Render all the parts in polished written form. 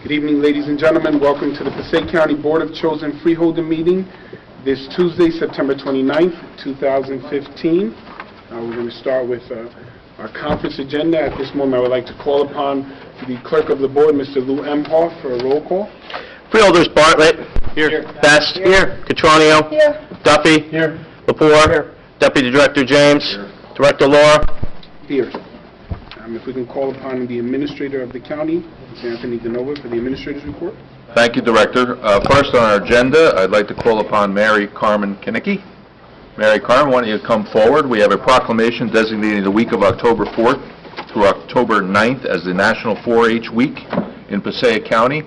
Good evening, ladies and gentlemen. Welcome to the Passaic County Board of Chosen Freeholder meeting this Tuesday, September 29th, 2015. We're going to start with our conference agenda. At this moment, I would like to call upon the clerk of the board, Mr. Lou Emhoff, for a roll call. Freeholders: Bartlett. Here. Best. Here. Catronio. Here. Duffy. Here. Lepore. Here. Deputy Director James. Here. Director Laura. Here. If we can call upon the administrator of the county, Mr. Anthony Denova, for the administrator's report. Thank you, Director. First on our agenda, I'd like to call upon Mary Carmen Kinnicky. Mary Carmen, why don't you come forward? We have a proclamation designating the week of October 4th through October 9th as the National 4-H Week in Passaic County.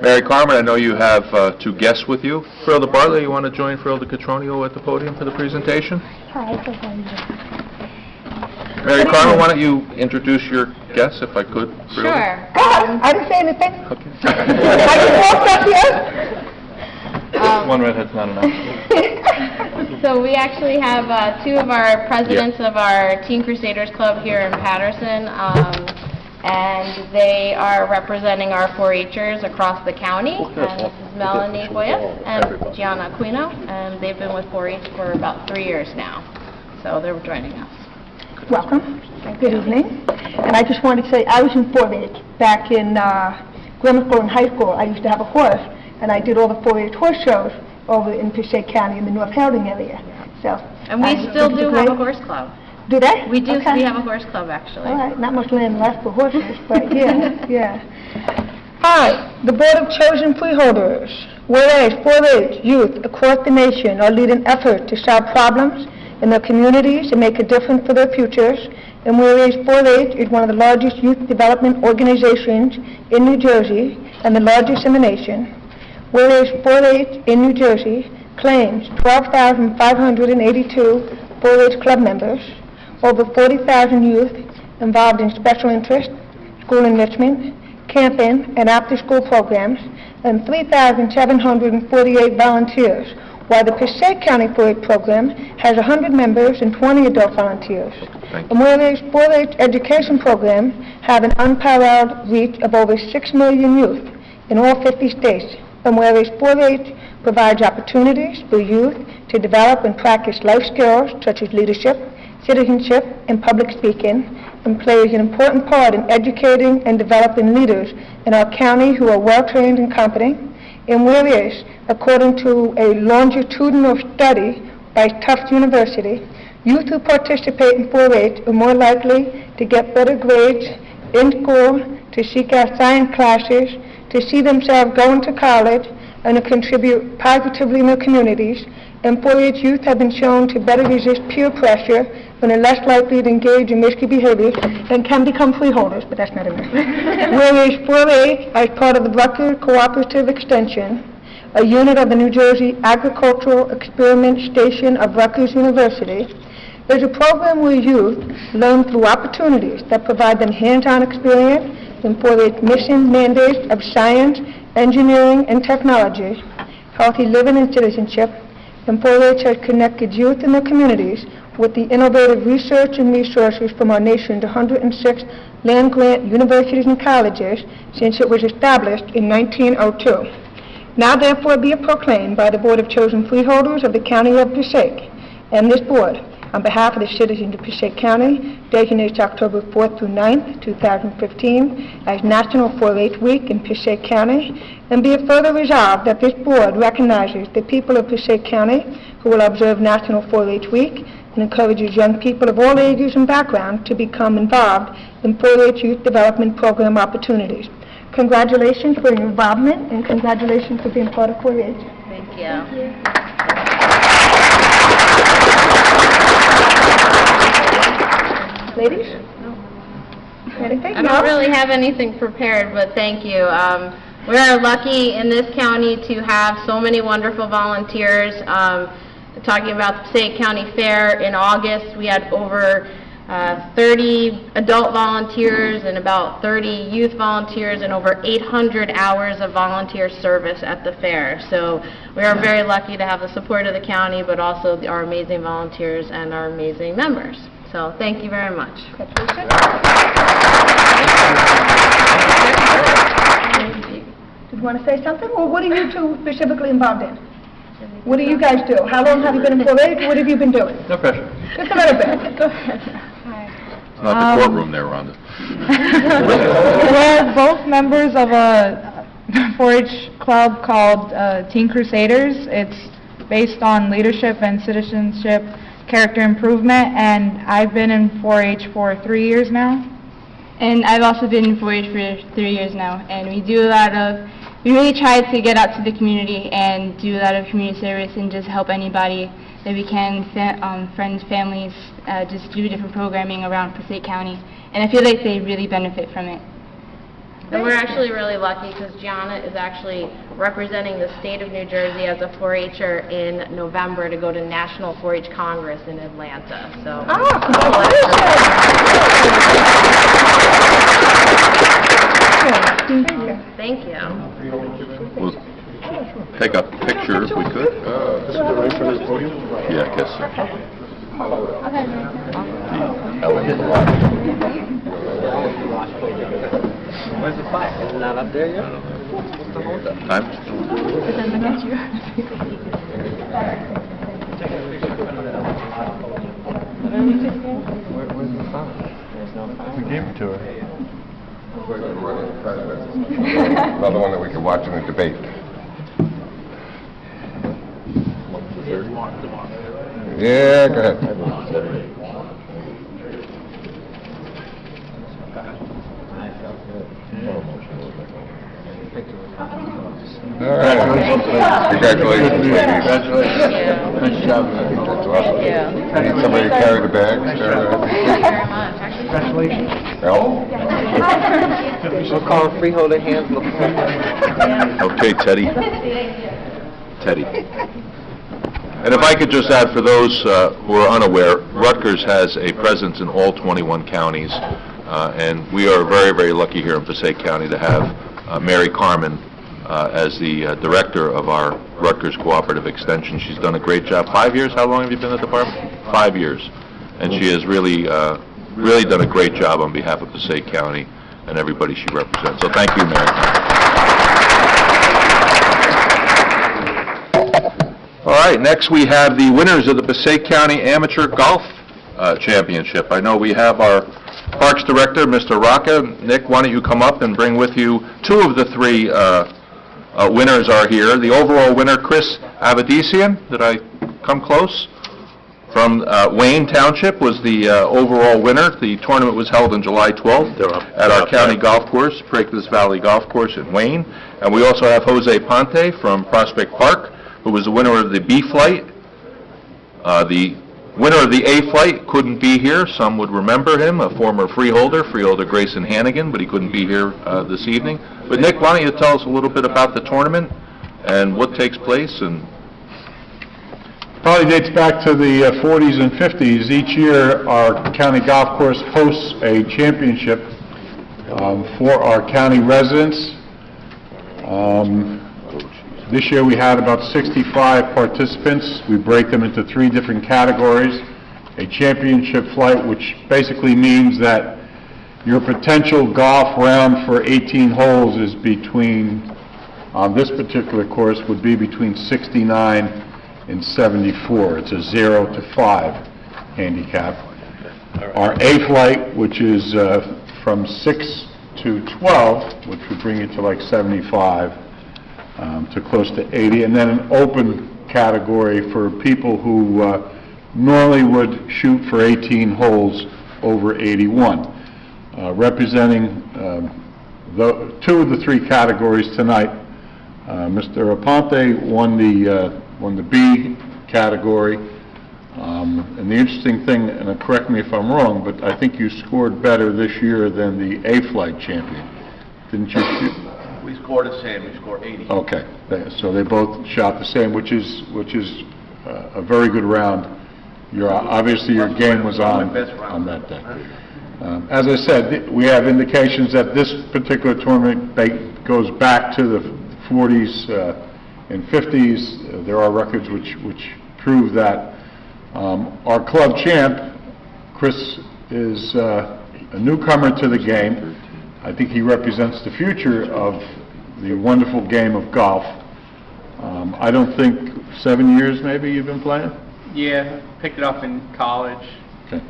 Mary Carmen, I know you have two guests with you. Frilda Bartlett, you want to join Frilda Catronio at the podium for the presentation? Hi, Mary Carmen, why don't you introduce your guests, if I could? Frilda? Sure. I didn't say anything. Okay. I just walked up here. One redhead's not enough. So we actually have two of our presidents of our Teen Crusaders Club here in Patterson, and they are representing our 4-H'ers across the county. And this is Melanie Goya and Gianna Aquino, and they've been with 4-H for about 3 years now. So they're joining us. Welcome. Good evening. And I just wanted to say I was in 4-H back in grammar school and high school. I used to have a horse, and I did all the 4-H horse shows over in Passaic County in the North Harding area. So. And we still do have a horse club. Do they? We do. Okay. We have a horse club, actually. All right. Not much land left for horses, but yeah, yeah. Hi, the Board of Chosen Freeholders. Whereas 4-H youth across the nation are leading efforts to solve problems in their communities and make a difference for their futures, and whereas 4-H is one of the largest youth development organizations in New Jersey and the largest in the nation, whereas 4-H in New Jersey claims 12,582 4-H club members, over 40,000 youth involved in special interest, school enrichment, camping, and after-school programs, and 3,748 volunteers, while the Passaic County 4-H program has 100 members and 20 adult volunteers. And whereas 4-H education program have an unparalleled reach of over 6 million youth in all 50 states, and whereas 4-H provides opportunities for youth to develop and practice life skills such as leadership, citizenship, and public speaking, and plays an important part in educating and developing leaders in our county who are well-trained and competent, and whereas, according to a longitudinal study by Tufts University, youth who participate in 4-H are more likely to get better grades in school, to seek out science classes, to see themselves going to college, and to contribute positively in their communities. And 4-H youth have been shown to better resist peer pressure and are less likely to engage in risky behavior and can become freeholders, but that's not enough. Whereas 4-H, as part of the Rutgers Cooperative Extension, a unit of the New Jersey Agricultural Experiment Station of Rutgers University, is a program where youth learn through opportunities that provide them hands-on experience in 4-H mission mandates of science, engineering, and technology, healthy living and citizenship, and 4-H has connected youth in their communities with the innovative research and resources from our nation's 106 land-grant universities and colleges since it was established in 1902. Now therefore be it proclaimed by the Board of Chosen Freeholders of the County of Passaic, and this Board, on behalf of the citizens of Passaic County, designates October 4th through 9th, 2015, as National 4-H Week in Passaic County, and be it further resolved that this Board recognizes the people of Passaic County who will observe National 4-H Week and encourages young people of all ages and backgrounds to become involved in 4-H youth development program opportunities. Congratulations for your involvement, and congratulations for being part of 4-H. Thank you. Thank you. Ladies? Anything? I don't really have anything prepared, but thank you. We are lucky in this county to have so many wonderful volunteers. Talking about the Passaic County Fair in August, we had over 30 adult volunteers and about 30 youth volunteers and over 800 hours of volunteer service at the fair. So we are very lucky to have the support of the county, but also our amazing volunteers and our amazing members. So thank you very much. Congratulations. Did you want to say something, or what are you two specifically involved in? What do you guys do? How long have you been in 4-H? What have you been doing? No pressure. Just a little bit. Go ahead. It's not the courtroom there, Rhonda. We're both members of a 4-H club called Teen Crusaders. It's based on leadership and citizenship, character improvement, and I've been in 4-H for 3 years now. And I've also been in 4-H for 3 years now, and we really try to get out to the community and do a lot of community service and just help anybody that we can, friends, families, just do different programming around Passaic County, and I feel like they really benefit from it. And we're actually really lucky because Gianna is actually representing the state of New Jersey as a 4-H'er in November to go to National 4-H Congress in Atlanta. So, thank you. We'll take a picture if we could. This is the right for this podium? Yeah, I guess so. Where's the flag? Is it not up there yet? Time? Where's the flag? We gave it to her. Another one that we can watch in a debate. Yeah, go ahead. All right. Congratulations, ladies. Congratulations. Nice job. That's awesome. Thank you. I need somebody to carry the bags. Thank you very much. Congratulations. Help? We'll call them freeholder hands. Okay, Teddy. Teddy. And if I could just add, for those who are unaware, Rutgers has a presence in all 21 counties, and we are very, very lucky here in Passaic County to have Mary Carmen as the director of our Rutgers Cooperative Extension. She's done a great job. 5 years? How long have you been at the department? 5 years. And she has really done a great job on behalf of Passaic County and everybody she represents. So thank you, Mary. All right, next we have the winners of the Passaic County Amateur Golf Championship. I know we have our Parks Director, Mr. Rocca. Nick, why don't you come up and bring with you two of the three winners are here. The overall winner, Chris Avadisian. Did I come close? From Wayne Township was the overall winner. The tournament was held on July 12th at our county golf course, Precos Valley Golf Course in Wayne. And we also have Jose Ponte from Prospect Park, who was the winner of the B flight. The winner of the A flight couldn't be here. Some would remember him, a former freeholder Grayson Hannigan, but he couldn't be here this evening. But Nick, why don't you tell us a little bit about the tournament and what takes place? And Probably dates back to the 40s and 50s. Each year, our county golf course hosts a championship for our county residents. This year we had about 65 participants. We break them into 3 different categories. A championship flight, which basically means that your potential golf round for 18 holes is between, on this particular course, would be between 69 and 74. It's a 0 to 5 handicap. Our A flight, which is from 6 to 12, which would bring you to like 75 to close to 80, and then an open category for people who normally would shoot for 18 holes over 81. Representing two of the 3 categories tonight, Mr. Aponte won the B category, and the interesting thing, and correct me if I'm wrong, but I think you scored better this year than the A flight champion, didn't you? We scored the same. We scored 80. Okay, so they both shot the same, which is a very good round. Obviously your game was on that day. As I said, we have indications that this particular tournament goes back to the 40s and 50s. There are records which prove that. Our club champ, Chris, is a newcomer to the game. I think he represents the future of the wonderful game of golf. I don't think 7 years maybe you've been playing? Yeah, picked it up in college. Okay.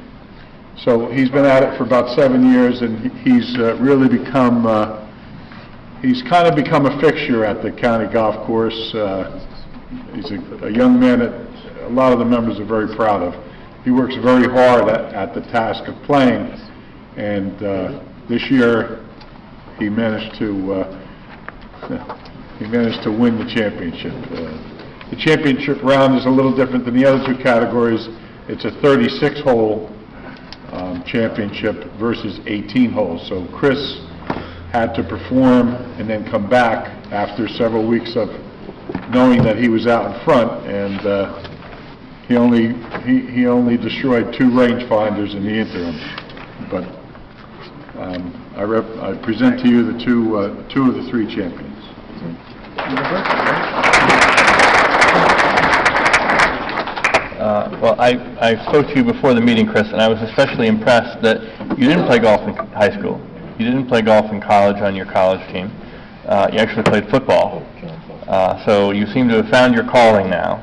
So he's been at it for about 7 years, and he's really become, he's kind of become a fixture at the county golf course. He's a young man that a lot of the members are very proud of. He works very hard at the task of playing, and this year he managed to win the championship. The championship round is a little different than the other two categories. It's a 36-hole championship versus 18 holes. So Chris had to perform and then come back after several weeks of knowing that he was out in front, and he only destroyed 2 rangefinders in the interim. But I present to you the two of the 3 champions. Well, I spoke to you before the meeting, Chris, and I was especially impressed that you didn't play golf in high school. You didn't play golf in college on your college team. You actually played football. So you seem to have found your calling now,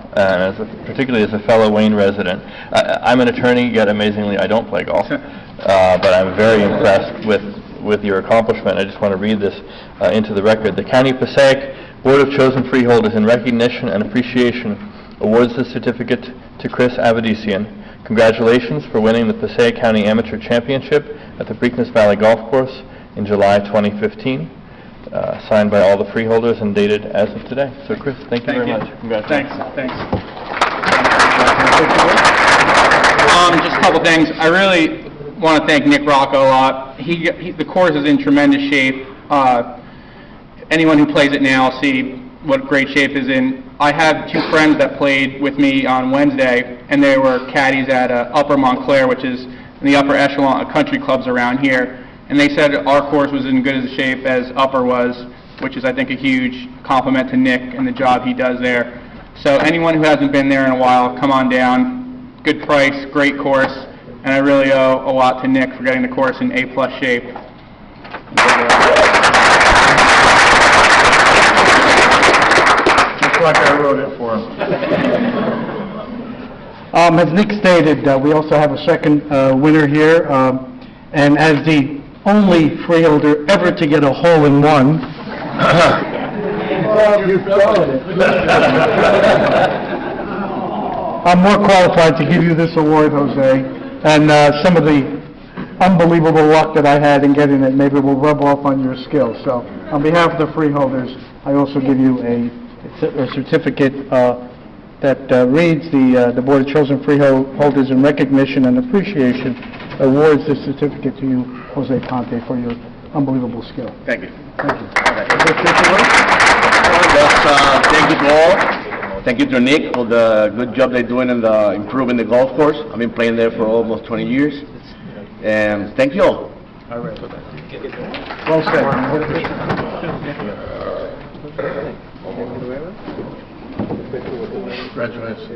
particularly as a fellow Wayne resident. I'm an attorney, yet amazingly I don't play golf, but I'm very impressed with your accomplishment. I just want to read this into the record. The County Passaic Board of Chosen Freeholders, in recognition and appreciation, awards the certificate to Chris Avedisian. Congratulations for winning the Passaic County Amateur Championship at the Preakness Valley Golf Course in July 2015. Signed by all the freeholders and dated as of today. So, Chris, thank you very much. Congratulations. Thanks. Just a couple things. I really want to thank Nick Rocco a lot. The course is in tremendous shape. Anyone who plays it now will see what great shape is in. I had 2 friends that played with me on Wednesday, and they were caddies at Upper Montclair, which is in the upper echelon of country clubs around here. And they said our course was in good as shape as Upper was, which is, I think, a huge compliment to Nick and the job he does there. So anyone who hasn't been there in a while, come on down. Good price, great course, and I really owe a lot to Nick for getting the course in A+ shape. Just like I wrote it for him. As Nick stated, we also have a second winner here, and as the only freeholder ever to get a hole-in-one. I'm more qualified to give you this award, Jose, and some of the unbelievable luck that I had in getting it maybe will rub off on your skills. So, on behalf of the freeholders, I also give you a certificate that reads the Board of Chosen Freeholders in recognition and appreciation awards this certificate to you, Jose Conte, for your unbelievable skill. Thank you. Thank you. Thank you to all. Thank you to Nick for the good job they're doing in improving the golf course. I've been playing there for almost 20 years. And thank you all. All right. Well said. Congratulations.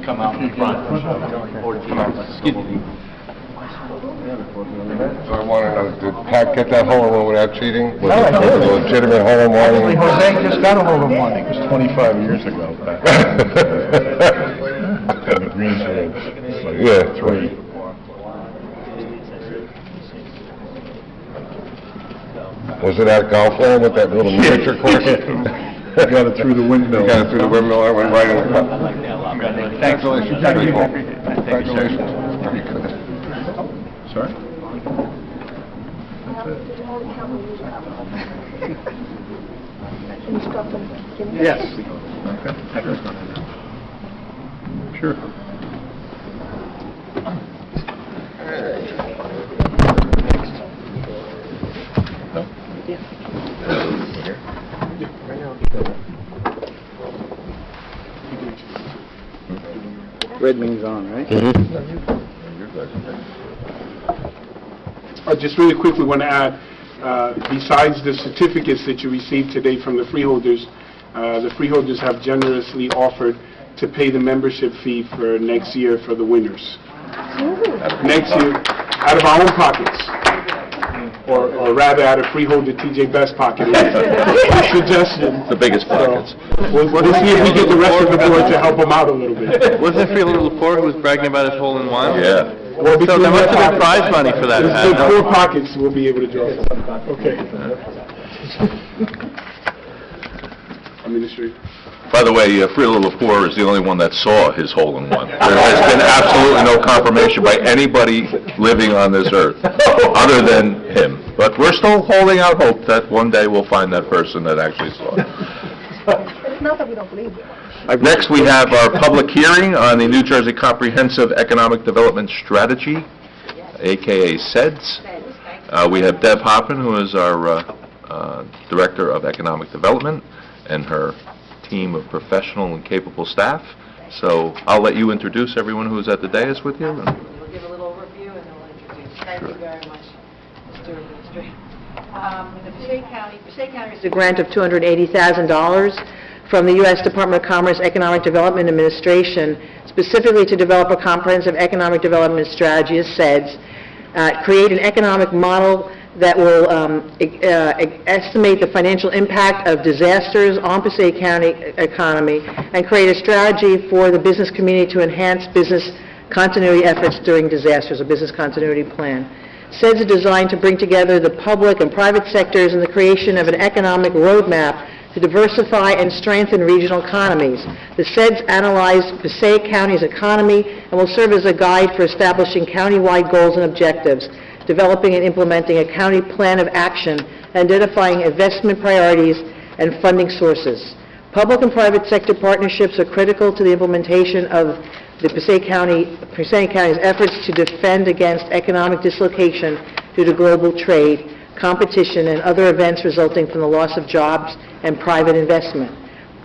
Come out in front. So I want to know, did Pat get that hole-in-one without cheating? Was No, I it didn't. a legitimate hole-in-one? Actually, Jose just got a hole-in-one. It was 25 years ago. And the greens were Yeah. 3. Was it at Golfland with that little miniature course? I got it through the windmill. You got it through the windmill, I went right in the cup. Congratulations. Very cool. Congratulations. Very good. Sorry? Yes. Okay. Sure. Red means on, right? I just really quickly want to add, besides the certificates that you received today from the freeholders, the freeholders have generously offered to pay the membership fee for next year for the winners. Next year, out of our own pockets, or rather out of freeholder TJ Best's pocket. It's a suggestion. The biggest pockets. We'll see if we get the rest of the board to help him out a little bit. Wasn't it Freeholder Lepore who was bragging about his hole-in-one? Yeah. Well, So there must have been prize money for that, Pat. The 4 pockets we'll be able to draw from. Okay. Administrator. By the way, Freeholder Lepore is the only one that saw his hole-in-one. There has been absolutely no confirmation by anybody living on this earth, other than him. But we're still holding out hope that one day we'll find that person that actually saw it. It's not that we don't believe it. Next, we have our public hearing on the New Jersey Comprehensive Economic Development Strategy, a.k.a. SEDS. We have Deb Hoppin, who is our Director of Economic Development, and her team of professional and capable staff. So I'll let you introduce everyone who is at the dais with you. We'll give a little overview and then we'll introduce. Thank you very much, Mr. Administrator. The Passaic County received a grant of $280,000 from the U.S. Department of Commerce Economic Development Administration, specifically to develop a comprehensive economic development strategy, as SEDS, create an economic model that will estimate the financial impact of disasters on Passaic County economy, and create a strategy for the business community to enhance business continuity efforts during disasters, a business continuity plan. SEDS is designed to bring together the public and private sectors in the creation of an economic roadmap to diversify and strengthen regional economies. The SEDS analyzed Passaic County's economy and will serve as a guide for establishing county-wide goals and objectives, developing and implementing a county plan of action, and identifying investment priorities and funding sources. Public and private sector partnerships are critical to the implementation of the Passaic County's efforts to defend against economic dislocation due to global trade, competition, and other events resulting from the loss of jobs and private investment.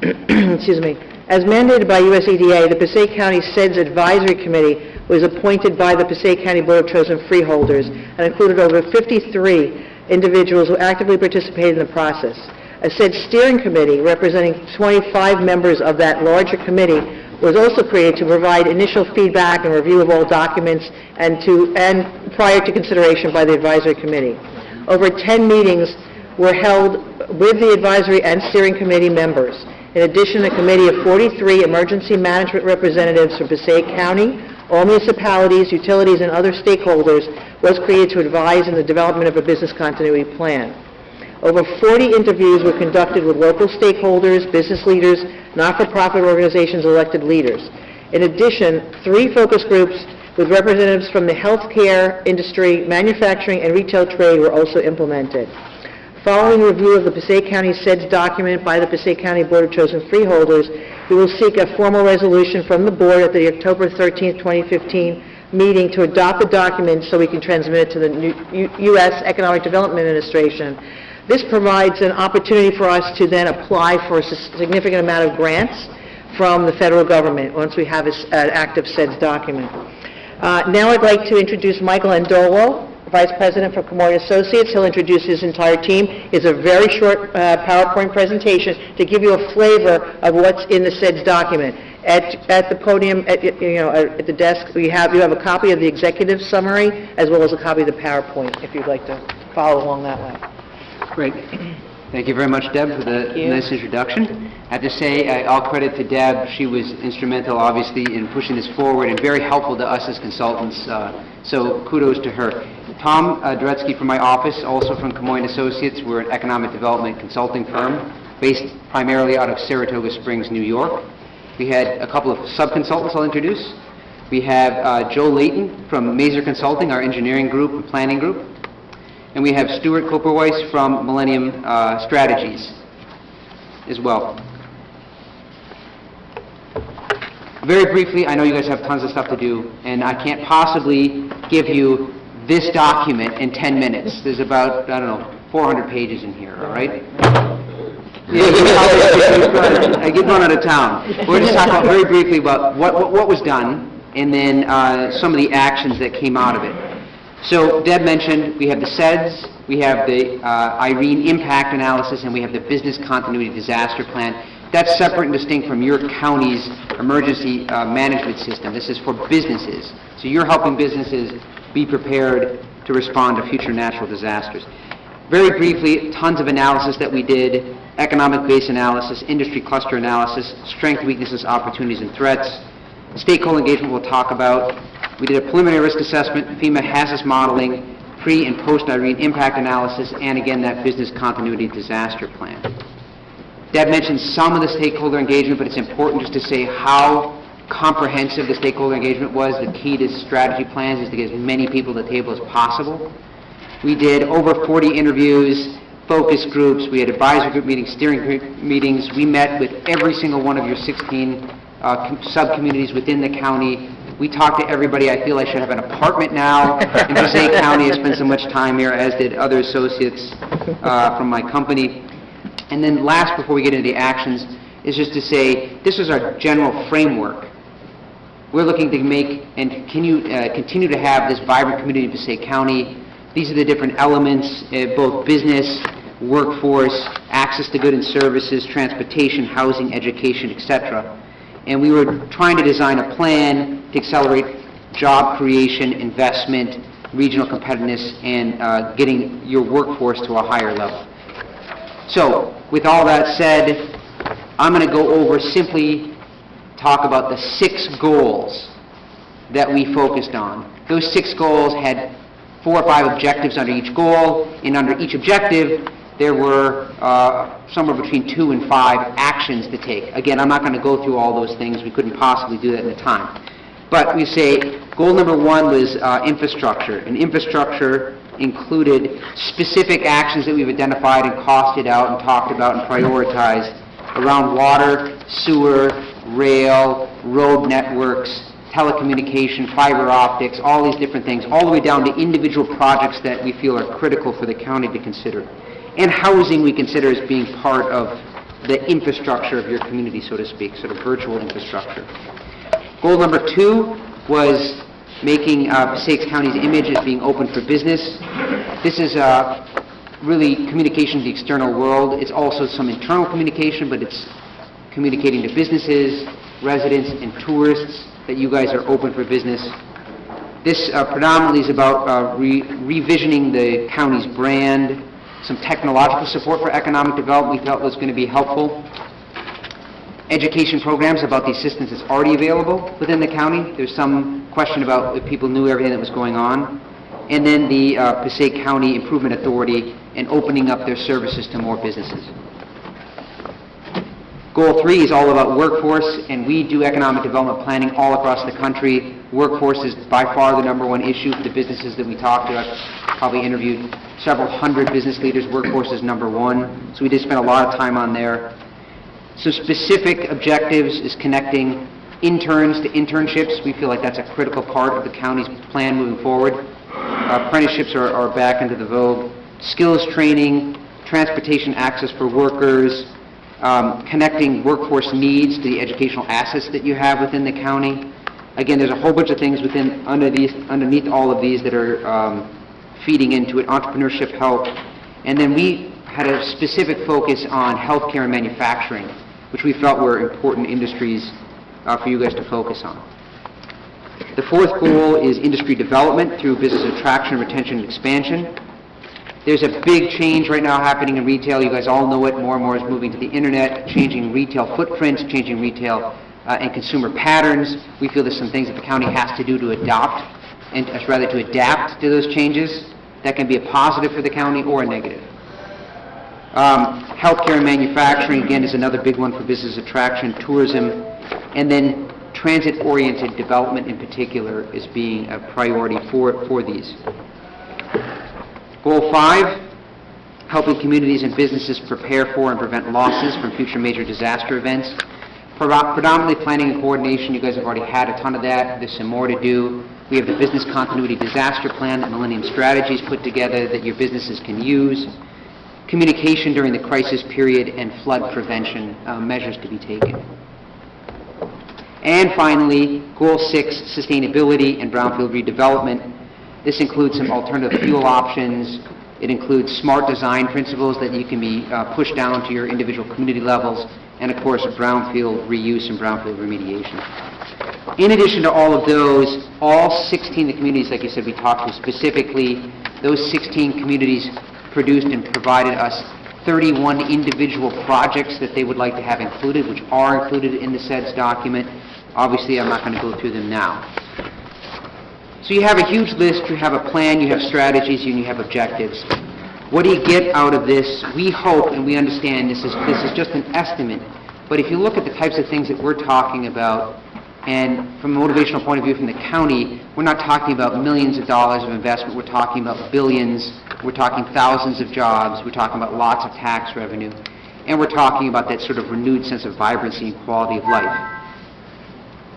Excuse me. As mandated by USEDA, the Passaic County SEDS Advisory Committee was appointed by the Passaic County Board of Chosen Freeholders and included over 53 individuals who actively participated in the process. A SEDS Steering Committee representing 25 members of that larger committee was also created to provide initial feedback and review of all documents and prior to consideration by the Advisory Committee. Over 10 meetings were held with the Advisory and Steering Committee members. In addition, a committee of 43 emergency management representatives from Passaic County, all municipalities, utilities, and other stakeholders was created to advise in the development of a business continuity plan. Over 40 interviews were conducted with local stakeholders, business leaders, not-for-profit organizations, elected leaders. In addition, 3 focus groups with representatives from the healthcare industry, manufacturing, and retail trade were also implemented. Following review of the Passaic County SEDS document by the Passaic County Board of Chosen Freeholders, we will seek a formal resolution from the board at the October 13th, 2015 meeting to adopt the document so we can transmit it to the U.S. Economic Development Administration. This provides an opportunity for us to then apply for a significant amount of grants from the federal government once we have an active SEDS document. Now I'd like to introduce Michael Andolo, Vice President for Camoy Associates. He'll introduce his entire team. It's a very short PowerPoint presentation to give you a flavor of what's in the SEDS document. At the podium, at the desk, you have a copy of the executive summary as well as a copy of the PowerPoint if you'd like to follow along that way. Great. Thank you very much, Deb, for the nice introduction. I have to say, all credit to Deb. She was instrumental, obviously, in pushing this forward and very helpful to us as consultants, so kudos to her. Tom Dredski from my office, also from Camoy Associates. We're an economic development consulting firm based primarily out of Saratoga Springs, New York. We had a couple of sub-consultants I'll introduce. We have Joe Layton from Mazer Consulting, our engineering group and planning group. And we have Stuart Koperweiss from Millennium Strategies as well. Very briefly, I know you guys have tons of stuff to do, and I can't possibly give you this document in 10 minutes. There's about, 400 pages in here, all right? I get run out of town. We're just talking very briefly about what was done, and then some of the actions that came out of it. So Deb mentioned we have the SEDS, we have the Irene impact analysis, and we have the business continuity disaster plan. That's separate and distinct from your county's emergency management system. This is for businesses. So you're helping businesses be prepared to respond to future natural disasters. Very briefly, tons of analysis that we did: economic base analysis, industry cluster analysis, strengths, weaknesses, opportunities, and threats. Stakeholder engagement we'll talk about. We did a preliminary risk assessment, FEMA hazardous modeling, pre- and post-Irene impact analysis, and again, that business continuity disaster plan. Deb mentioned some of the stakeholder engagement, but it's important just to say how comprehensive the stakeholder engagement was. The key to strategy plans is to get as many people to the table as possible. We did over 40 interviews, focus groups, we had advisory group meetings, steering group meetings. We met with every single one of your 16 sub-communities within the county. We talked to everybody. I feel I should have an apartment now in Passaic County. I spent so much time here, as did other associates from my company. And then last, before we get into the actions, is just to say this is our general framework. We're looking to make and continue to have this vibrant community in Passaic County. These are the different elements, both business, workforce, access to goods and services, transportation, housing, education, etc. And we were trying to design a plan to accelerate job creation, investment, regional competitiveness, and getting your workforce to a higher level. So, with all that said, I'm going to go over simply talk about the 6 goals that we focused on. Those 6 goals had 4 or 5 objectives under each goal, and under each objective there were somewhere between 2 and 5 actions to take. Again, I'm not going to go through all those things. We couldn't possibly do that in the time. But we say goal number 1 was infrastructure. And infrastructure included specific actions that we've identified and costed out and talked about and prioritized around water, sewer, rail, road networks, telecommunication, fiber optics, all these different things, all the way down to individual projects that we feel are critical for the county to consider. And housing we consider as being part of the infrastructure of your community, so to speak, sort of virtual infrastructure. Goal number 2 was making Passaic County's image as being open for business. This is really communication to the external world. It's also some internal communication, but it's communicating to businesses, residents, and tourists that you guys are open for business. This predominantly is about revisioning the county's brand, some technological support for economic development we felt was going to be helpful. Education programs about the assistance that's already available within the county. There's some question about if people knew everything that was going on. And then the Passaic County Improvement Authority and opening up their services to more businesses. Goal 3 is all about workforce, and we do economic development planning all across the country. Workforce is by far the number 1 issue for the businesses that we talk to. I've probably interviewed several hundred business leaders. Workforce is number 1, so we did spend a lot of time on there. So specific objectives is connecting interns to internships. We feel like that's a critical part of the county's plan moving forward. Apprenticeships are back into the vogue. Skills training, transportation access for workers, connecting workforce needs to the educational assets that you have within the county. Again, there's a whole bunch of things underneath all of these that are feeding into it. Entrepreneurship, health, and then we had a specific focus on healthcare and manufacturing, which we felt were important industries for you guys to focus on. The 4th goal is industry development through business attraction, retention, and expansion. There's a big change right now happening in retail. You guys all know it. More and more is moving to the internet, changing retail footprints, changing retail and consumer patterns. We feel there's some things that the county has to do to adapt to those changes. That can be a positive for the county or a negative. Healthcare and manufacturing, again, is another big one for business attraction, tourism, and then transit-oriented development in particular is being a priority for these. Goal 5, helping communities and businesses prepare for and prevent losses from future major disaster events. Predominantly planning and coordination. You guys have already had a ton of that. There's some more to do. We have the business continuity disaster plan that Millennium Strategies put together that your businesses can use. Communication during the crisis period and flood prevention measures to be taken. And finally, Goal 6, sustainability and brownfield redevelopment. This includes some alternative fuel options. It includes smart design principles that you can be pushed down to your individual community levels, and of course, brownfield reuse and brownfield remediation. In addition to all of those, all 16 of the communities, like I said, we talked to specifically, those 16 communities produced and provided us 31 individual projects that they would like to have included, which are included in the SEDS document. Obviously, I'm not going to go through them now. So you have a huge list, you have a plan, you have strategies, and you have objectives. What do you get out of this? We hope and we understand this is just an estimate, but if you look at the types of things that we're talking about, and from a motivational point of view from the county, we're not talking about millions of dollars of investment, we're talking about billions, we're talking thousands of jobs, we're talking about lots of tax revenue, and we're talking about that sort of renewed sense of vibrancy and quality of life.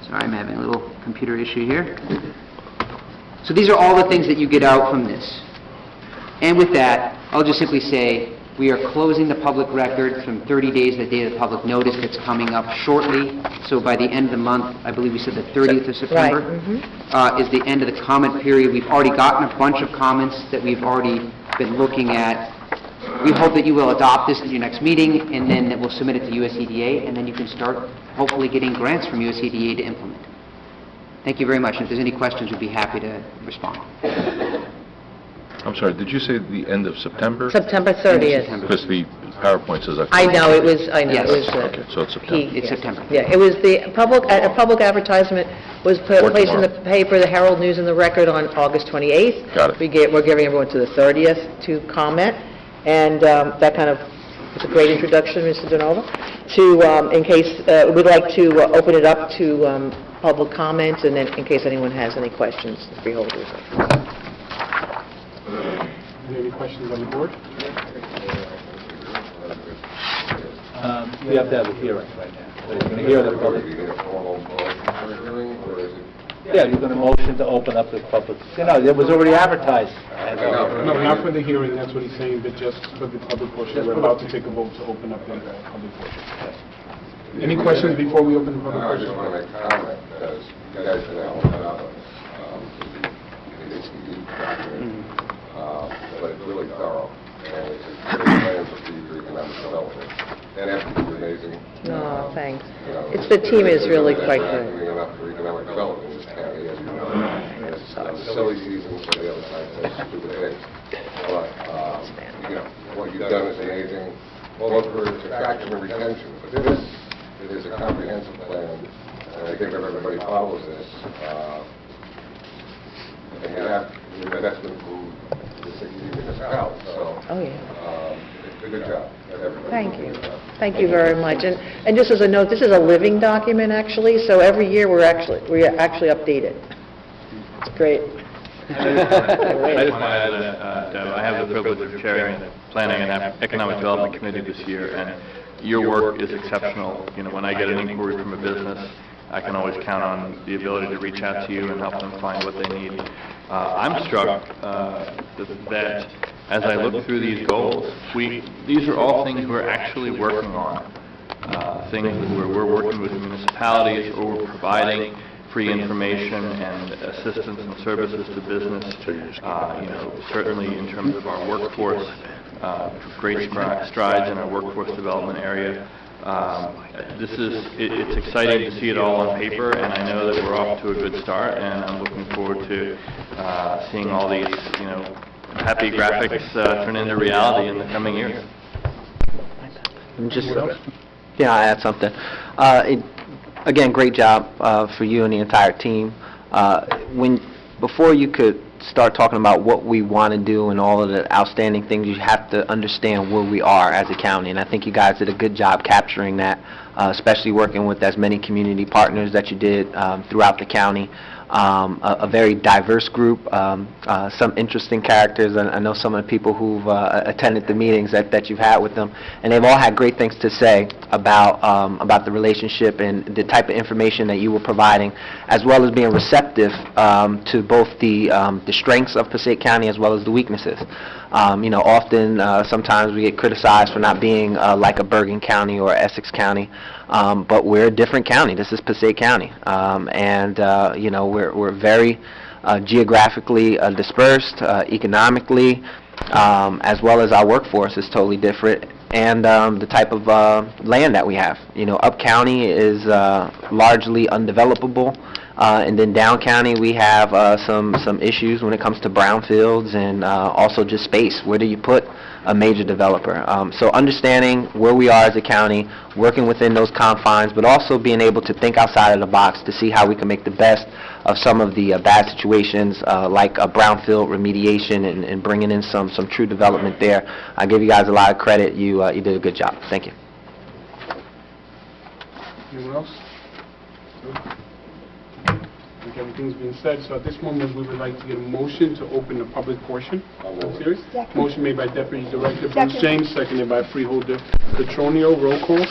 Sorry, I'm having a little computer issue here. So these are all the things that you get out from this. And with that, I'll just simply say, we are closing the public record from 30 days to the date of the public notice that's coming up shortly. So by the end of the month, I believe we said the 30th of September, is the end of the comment period. We've already gotten a bunch of comments that we've already been looking at. We hope that you will adopt this at your next meeting, and then that we'll submit it to USEDA, and then you can start hopefully getting grants from USEDA to implement. Thank you very much. And if there's any questions, we'd be happy to respond. I'm sorry, did you say the end of September? September 30th. Because the PowerPoint says October. I know, it was, Yes. it was, Okay, so it's September. It's September. yeah, it was the a public advertisement was placed in the paper, the Herald News and the Record on August 28th. Got it. We're giving everyone to the 30th to comment, and that kind of was a great introduction, Mr. DeNova, to, in case, we'd like to open it up to public comments, and then in case anyone has any questions, the freeholders. Any questions on the board? We have to have a hearing right now. So you're going to hear the public. Yeah, you're going to motion to open up the public. You know, it was already advertised. No, not for the hearing, that's what he's saying, but just for the public portion. We're about to take a vote to open up the public portion. Any questions before we open the public I just portion? want to make a comment, because you guys have now opened up but it's really thorough, and it's a great plan for future economic development. And it's amazing. No, thanks. You know, The team is really quite We're not good. doing enough for economic development in this county, as you know. And it's a silly season for the other side says stupid things. But, you know, what you've done is amazing, both for attraction and retention. But this is a comprehensive plan, and I think if everybody follows this, and that investment from the 60 municipalities. So, Oh, yeah. good job, everybody. Thank you. Thank you very much. And just as a note, this is a living document, actually, so every year we actually update it. It's great. I just want to add that I have the privilege of chairing the Planning and Economic Development Committee this year, and your work is exceptional. You know, when I get an inquiry from a business, I can always count on the ability to reach out to you and help them find what they need. I'm struck that as I look through these goals, these are all things we're actually working on. Things where we're working with municipalities, or we're providing free information and assistance and services to business. You know, certainly in terms of our workforce, great strides in our workforce development area. It's exciting to see it all on paper, and I know that we're off to a good start, and I'm looking forward to seeing all these, you know, happy graphics turn into reality in the coming years. I add something. Again, great job for you and the entire team. Before you could start talking about what we want to do and all of the outstanding things, you have to understand where we are as a county, and I think you guys did a good job capturing that, especially working with as many community partners that you did throughout the county. A very diverse group, some interesting characters. I know some of the people who've attended the meetings that you've had with them, and they've all had great things to say about the relationship and the type of information that you were providing, as well as being receptive to both the strengths of Passaic County as well as the weaknesses. You know, often, sometimes we get criticized for not being like a Bergen County or Essex County, but we're a different county. This is Passaic County, and you know, we're very geographically dispersed, economically, as well as our workforce is totally different. and the type of land that we have. You know, up county is largely undevelopable, and then down county we have some issues when it comes to brownfields and also just space. Where do you put a major developer? So understanding where we are as a county, working within those confines, but also being able to think outside of the box to see how we can make the best of some of the bad situations, like a brownfield remediation and bringing in some true development there. I give you guys a lot of credit. You did a good job. Thank you. Anyone else? No? I think everything's been said, so at this moment, we would like to get a motion to open the public portion of the series. Motion made by Deputy Director Bruce James, seconded by Freeholder Petronio. Roll call.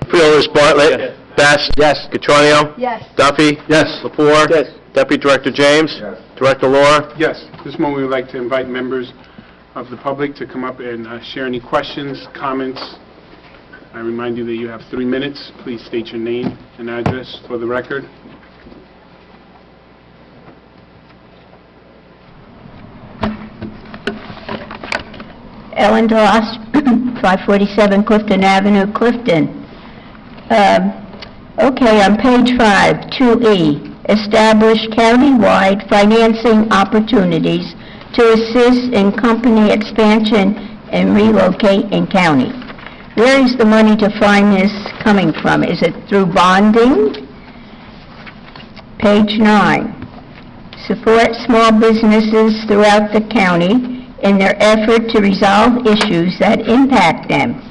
Freeholders Bartlett. Best. Yes. Petronio. Yes. Duffy. Yes. Lepore. Yes. Deputy Director James. Yes. Director Laura. Yes. At this moment, we would like to invite members of the public to come up and share any questions, comments. I remind you that you have 3 minutes. Please state your name and address for the record. Ellen Doss, 547 Clifton Avenue, Clifton. Okay, on page 5, 2E, establish county-wide financing opportunities to assist in company expansion and relocate in county. Where is the money to find this coming from? Is it through bonding? Page 9, support small businesses throughout the county in their effort to resolve issues that impact them.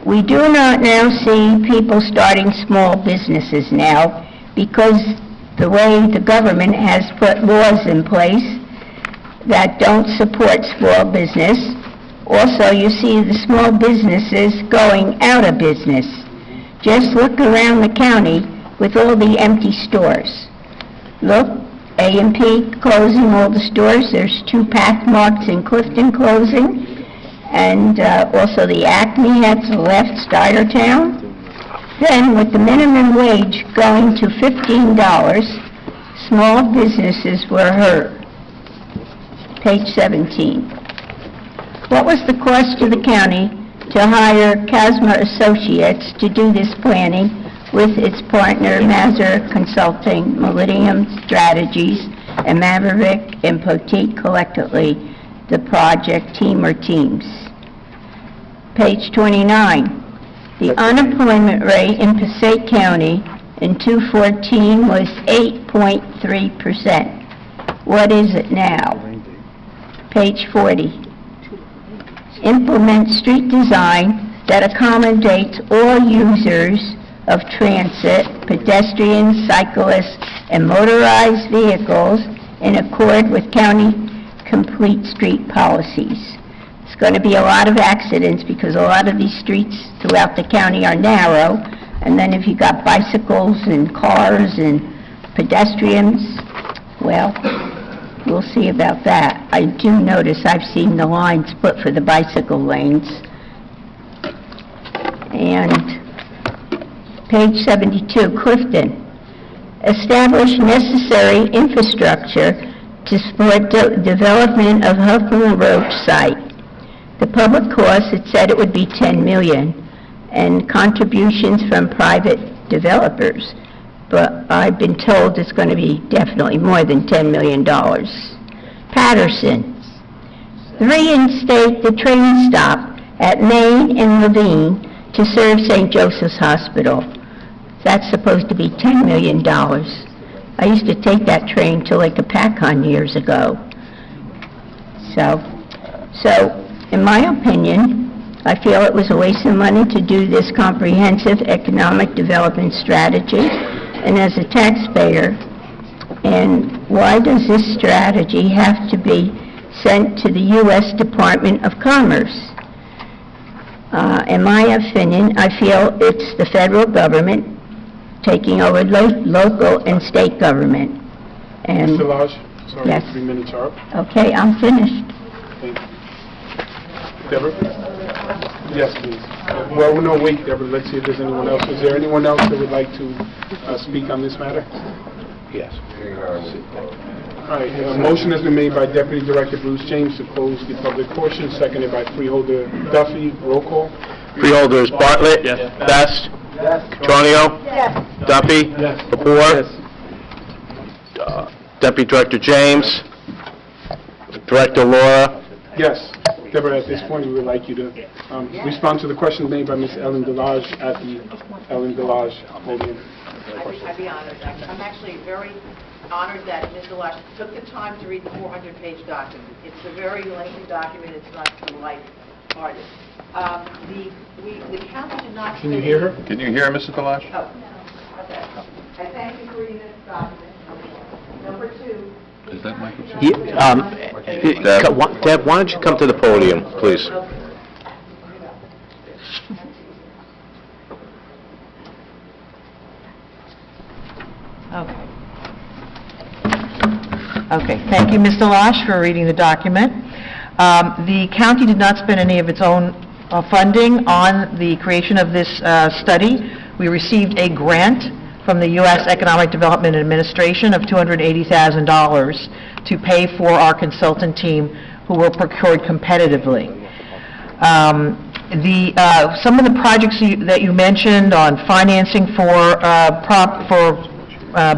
We do not now see people starting small businesses now because the way the government has put laws in place that don't support small business. Also, you see the small businesses going out of business. Just look around the county with all the empty stores. Look, A&P closing all the stores. There's 2 Pathmarks in Clifton closing. And also the Acme has left Stuytertown. Then with the minimum wage going to $15, small businesses were hurt. Page 17. What was the cost to the county to hire Casma Associates to do this planning with its partner Mazur Consulting, Millennium Strategies, and Maverick and Poteet collectively, the project team or teams? Page 29. The unemployment rate in Passaic County in 2014 was 8.3%. What is it now? Page 40. Implement street design that accommodates all users of transit, pedestrians, cyclists, and motorized vehicles in accord with county complete street policies. There's going to be a lot of accidents because a lot of these streets throughout the county are narrow, and then if you got bicycles and cars and pedestrians, well, we'll see about that. I do notice I've seen the lines put for the bicycle lanes. And page 72, Clifton. Establish necessary infrastructure to support development of Huffman Road site. The public cost, it said it would be $10 million, and contributions from private developers. But I've been told it's going to be definitely more than $10 million. Patterson. Reinstate the train stop at Main and Levine to serve St. Joseph's Hospital. That's supposed to be $10 million. I used to take that train to Lake Apacon years ago. So, in my opinion, I feel it was a waste of money to do this comprehensive economic development strategy. And as a taxpayer, and why does this strategy have to be sent to the U.S. Department of Commerce? In my opinion, I feel it's the federal government taking over local and state government. And Mr. Lodge, sorry, yes. 3 minutes are up. Okay, I'm finished. Thank you. Deborah? Yes, please. Well, no, wait, Deborah, let's see if there's anyone else. Is there anyone else that would like to speak on this matter? Yes. Seeing none, we close. All right, a motion has been made by Deputy Director Bruce James to close the public portion, seconded by Freeholder Duffy. Roll call. Freeholders Bartlett. Best. Petronio. Duffy. Lepore. Deputy Director James. Director Laura. Yes. Deborah, at this point, we would like you to respond to the questions made by Ms. Ellen Delage at the Ellen Delage podium. I'd be honored. I'm actually very honored that Ms. Delage took the time to read the 400-page document. It's a very lengthy document. It's not for light-hearted. The county did not... Can you hear her? Can you hear Mrs. Delage? Oh, okay. I thank you for reading this document. Number two... Is that microphone? Deb, why don't you come to the podium, please? Okay, thank you, Ms. Delage, for reading the document. The county did not spend any of its own funding on the creation of this study. We received a grant from the U.S. Economic Development Administration of $280,000 to pay for our consultant team who were procured competitively. Some of the projects that you mentioned on financing for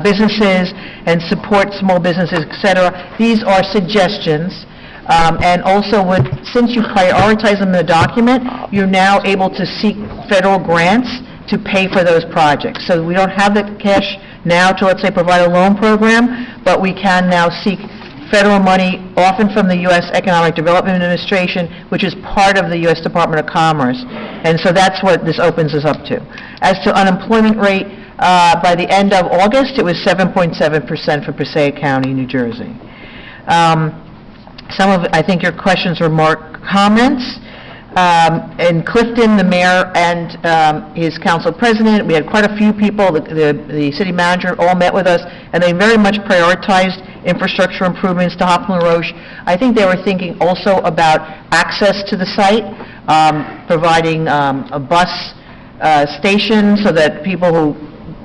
businesses and support small businesses, etc., these are suggestions. And also, since you prioritize them in the document, you're now able to seek federal grants to pay for those projects. So we don't have the cash now to, let's say, provide a loan program, but we can now seek federal money, often from the U.S. Economic Development Administration, which is part of the U.S. Department of Commerce. And so that's what this opens us up to. As to unemployment rate, by the end of August, it was 7.7% for Passaic County, New Jersey. I think your questions were more comments. In Clifton, the mayor and his council president, we had quite a few people, the city manager all met with us, and they very much prioritized infrastructure improvements to Hoffman LaRoche. I think they were thinking also about access to the site, providing a bus station so that people who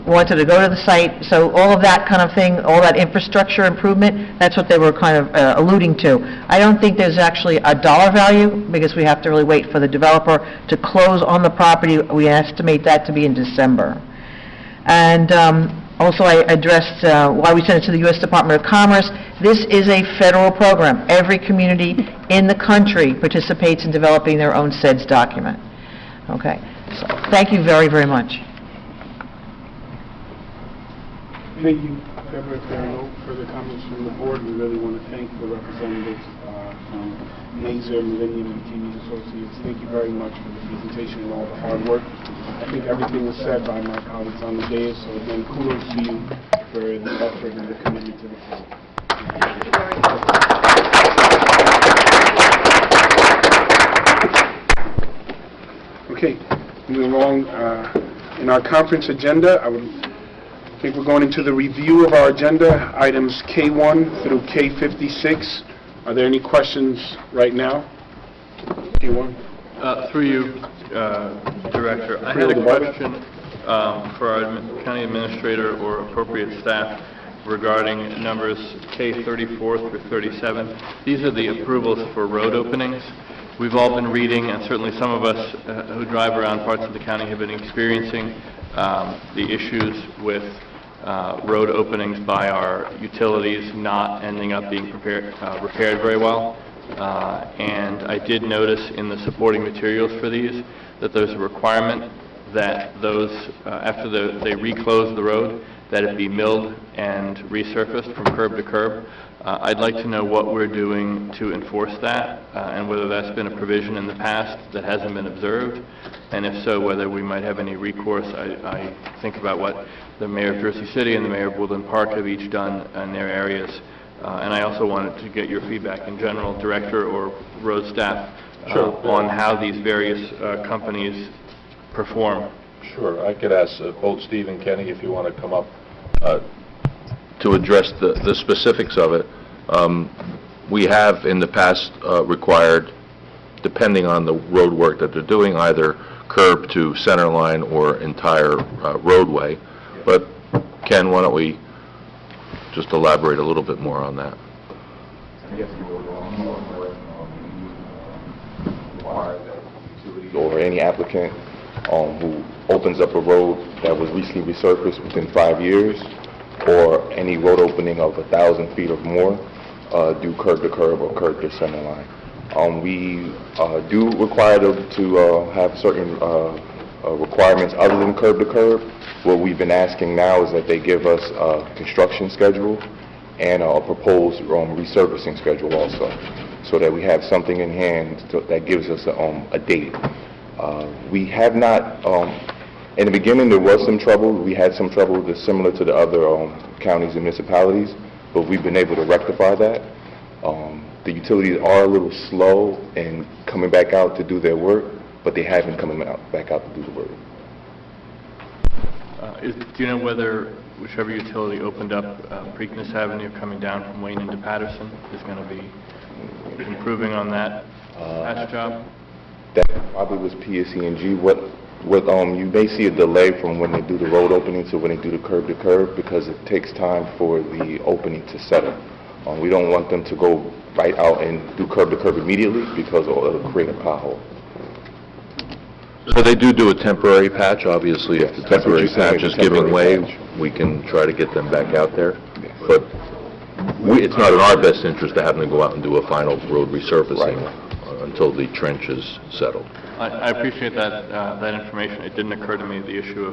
wanted to go to the site, so all of that kind of thing, all that infrastructure improvement, that's what they were kind of alluding to. I don't think there's actually a dollar value, because we have to really wait for the developer to close on the property. We estimate that to be in December. And also I addressed why we sent it to the U.S. Department of Commerce. This is a federal program. Every community in the country participates in developing their own SEDS document. Okay, so thank you very, very much. Thank you, Deborah. If there are no further comments from the board, we really want to thank the representatives from Mazer, Millennium, and Kiwi's Associates. Thank you very much for the presentation and all the hard work. I think everything was said by my colleagues on the dais, so again, kudos to you for the effort and the commitment to the field. Okay, moving along in our conference agenda, I think we're going into the review of our agenda, items K1 through K56. Are there any questions right now? K1? Through you, Director, I had a question for our county administrator or appropriate staff regarding numbers K34 through 37. These are the approvals for road openings. We've all been reading, and certainly some of us who drive around parts of the county have been experiencing the issues with road openings by our utilities not ending up being repaired very well. And I did notice in the supporting materials for these that there's a requirement that those, after they reclose the road, that it be milled and resurfaced from curb to curb. I'd like to know what we're doing to enforce that, and whether that's been a provision in the past that hasn't been observed, and if so, whether we might have any recourse. I think about what the Mayor of Jersey City and the Mayor of Woodland Park have each done in their areas, and I also wanted to get your feedback in general, Director or road staff, on how these various companies perform. Sure. I could ask both Steve and Kenny if you want to come up to address the specifics of it. We have in the past required, depending on the road work that they're doing, either curb to center line or entire roadway. But Ken, why don't we just elaborate a little bit more on that. Or any applicant who opens up a road that was recently resurfaced within 5 years, or any road opening of 1,000 feet or more, do curb to curb or curb to center line. We do require them to have certain requirements other than curb to curb. What we've been asking now is that they give us a construction schedule and a proposed resurfacing schedule also, so that we have something in hand that gives us a date. We have not, in the beginning there was some trouble. We had some trouble that's similar to the other counties and municipalities, but we've been able to rectify that. The utilities are a little slow in coming back out to do their work, but they have been coming back out to do the work. Do you know whether whichever utility opened up Preakness Avenue coming down from Wayne into Patterson is going to be improving on that patch job? That probably was PSE&G. What you may see a delay from when they do the road opening to when they do the curb to curb, because it takes time for the opening to settle. We don't want them to go right out and do curb to curb immediately, because it'll create a pothole. So they do a temporary patch. Obviously, if the temporary patch is giving way, we can try to get them back out there. But it's not in our best interest to have them go out and do a final road resurfacing until the trench is settled. I appreciate that information. It didn't occur to me, the issue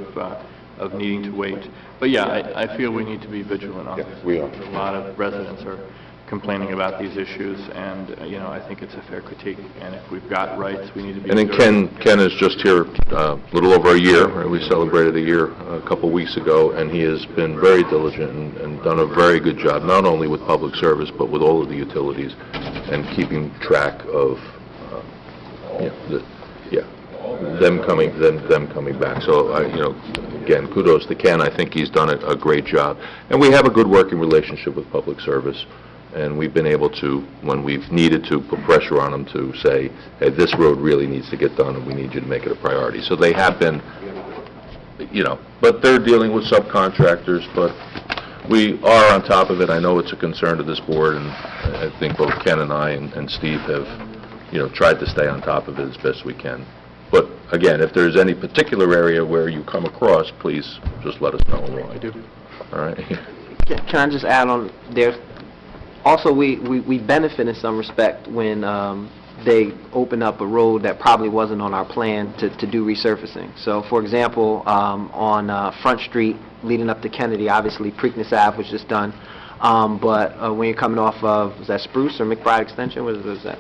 of needing to wait. But yeah, I feel we need to be vigilant on this. Yes, we are. A lot of residents are complaining about these issues, and I think it's a fair critique. And if we've got rights, we need to be. And then Ken is just here a little over a year. Right? We celebrated a year a couple weeks ago, and he has been very diligent and done a very good job, not only with public service but with all of the utilities, and keeping track of them coming back. So again, kudos to Ken. I think he's done a great job, and we have a good working relationship with public service. And we've been able to, when we've needed to, put pressure on them to say, hey, this road really needs to get done and we need you to make it a priority. So they have been, but they're dealing with subcontractors, but we are on top of it. I know it's a concern to this board, and I think both Ken and I and Steve have, tried to stay on top of it as best we can. But again, if there's any particular area where you come across, please just let us know. I do. All right. Can I just add on there? Also, we benefit in some respect when they open up a road that probably wasn't on our plan to do resurfacing. So, for example, on Front Street leading up to Kennedy, obviously Preakness Ave was just done. But when you're coming off of, was that Spruce or McBride Extension? What was that?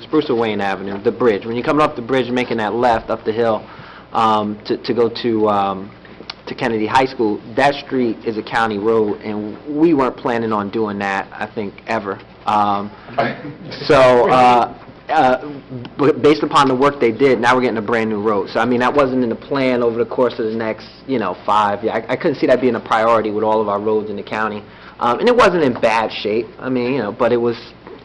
Spruce or Wayne Avenue, the bridge. When you're coming off the bridge and making that left up the hill to go to Kennedy High School, that street is a county road, and we weren't planning on doing that, I think, ever. But based upon the work they did, now we're getting a brand new road. So, I mean, that wasn't in the plan over the course of the next, 5 years. I couldn't see that being a priority with all of our roads in the county. And it wasn't in bad shape, but it was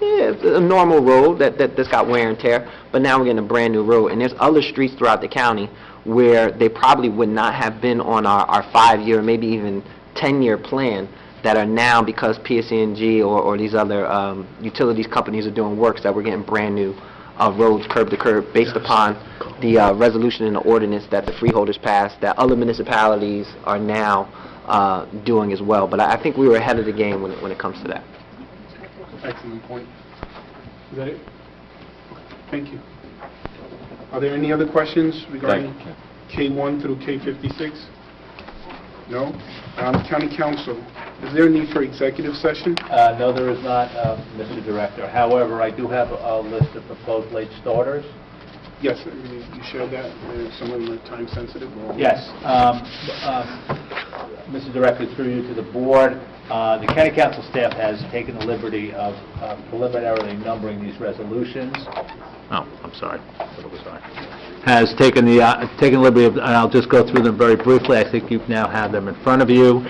a normal road that's got wear and tear. But now we're getting a brand new road. And there's other streets throughout the county where they probably would not have been on our 5-year, maybe even 10-year plan, that are now, because PSE&G or these other utilities companies are doing works, that we're getting brand new roads curb to curb based upon the resolution and the ordinance that the freeholders passed, that other municipalities are now doing as well. But I think we were ahead of the game when it comes to that. Excellent point. Is that it? Thank you. Are there any other questions regarding K1 through K56? No? County Council, is there a need for executive session? No, there is not, Mr. Director. However, I do have a list of proposed late starters. Yes, you shared that. Some of them are time sensitive. Yes. Mr. Director, through you to the board, the County Council staff has taken the liberty of preliminarily numbering these resolutions. Oh, I'm sorry. Has taken the liberty of, and I'll just go through them very briefly. I think you now have them in front of you.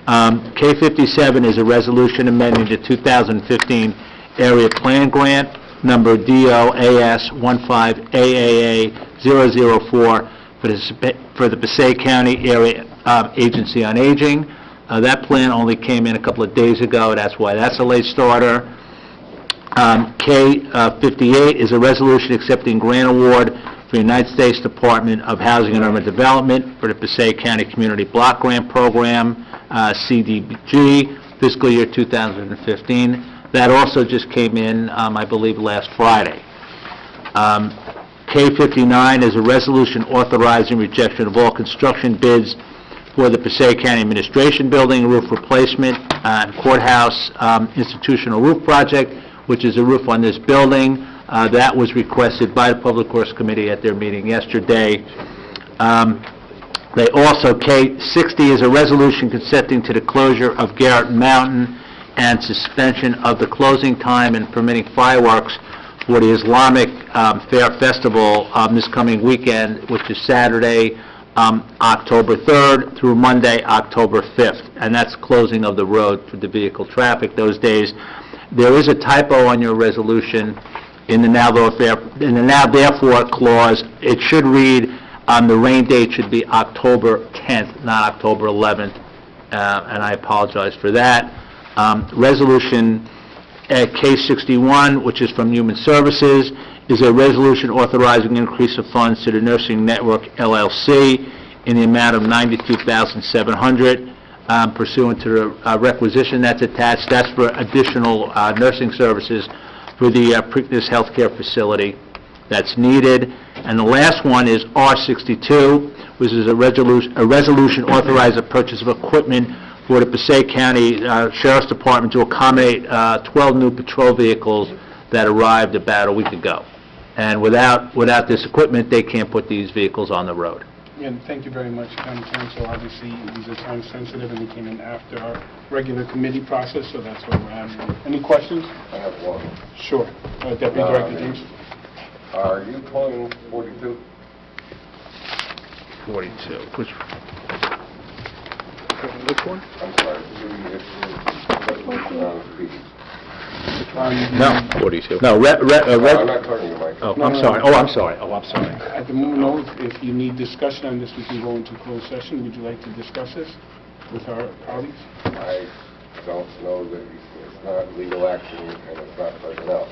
K57 is a resolution amending the 2015 Area Plan Grant, number DOAS 15AAA 004 for the Passaic County Area Agency on Aging. That plan only came in a couple of days ago, that's why that's a late starter. K58 is a resolution accepting grant award for the United States Department of Housing and Urban Development for the Passaic County Community Block Grant Program, CDBG, fiscal year 2015. That also just came in, I believe, last Friday. K59 is a resolution authorizing rejection of all construction bids for the Passaic County Administration Building roof replacement and courthouse institutional roof project, which is a roof on this building. That was requested by the Public Works Committee at their meeting yesterday. They also, K60 is a resolution consenting to the closure of Garrett Mountain and suspension of the closing time and permitting fireworks for the Islamic Fair Festival this coming weekend, which is Saturday, October 3rd through Monday, October 5th, and that's closing of the road to the vehicle traffic those days. There is a typo on your resolution in the now therefore clause. It should read, the rain date should be October 10th, not October 11th, and I apologize for that. Resolution K61, which is from Human Services, is a resolution authorizing increase of funds to the Nursing Network LLC in the amount of $92,700 pursuant to the requisition that's attached. That's for additional nursing services for the Preakness Healthcare Facility that's needed. And the last one is R62, which is a resolution authorizing the purchase of equipment for the Passaic County Sheriff's Department to accommodate 12 new patrol vehicles that arrived about a week ago. And without this equipment, they can't put these vehicles on the road. And thank you very much, County Council. Obviously, these are time sensitive, and they came in after our regular committee process, so that's why we're having them. Any questions? I have one. Sure. Deputy Director James. Are you calling 42? 42. Which one? I'm sorry. No. 42. No, I'm not talking to Mike. Oh, No, I'm no, sorry. no. Oh, I'm sorry. Oh, I'm sorry. At the moment, no. If you need discussion on this, we can go into closed session. Would you like to discuss this with our colleagues? I don't know that it's not legal action and it's not personnel.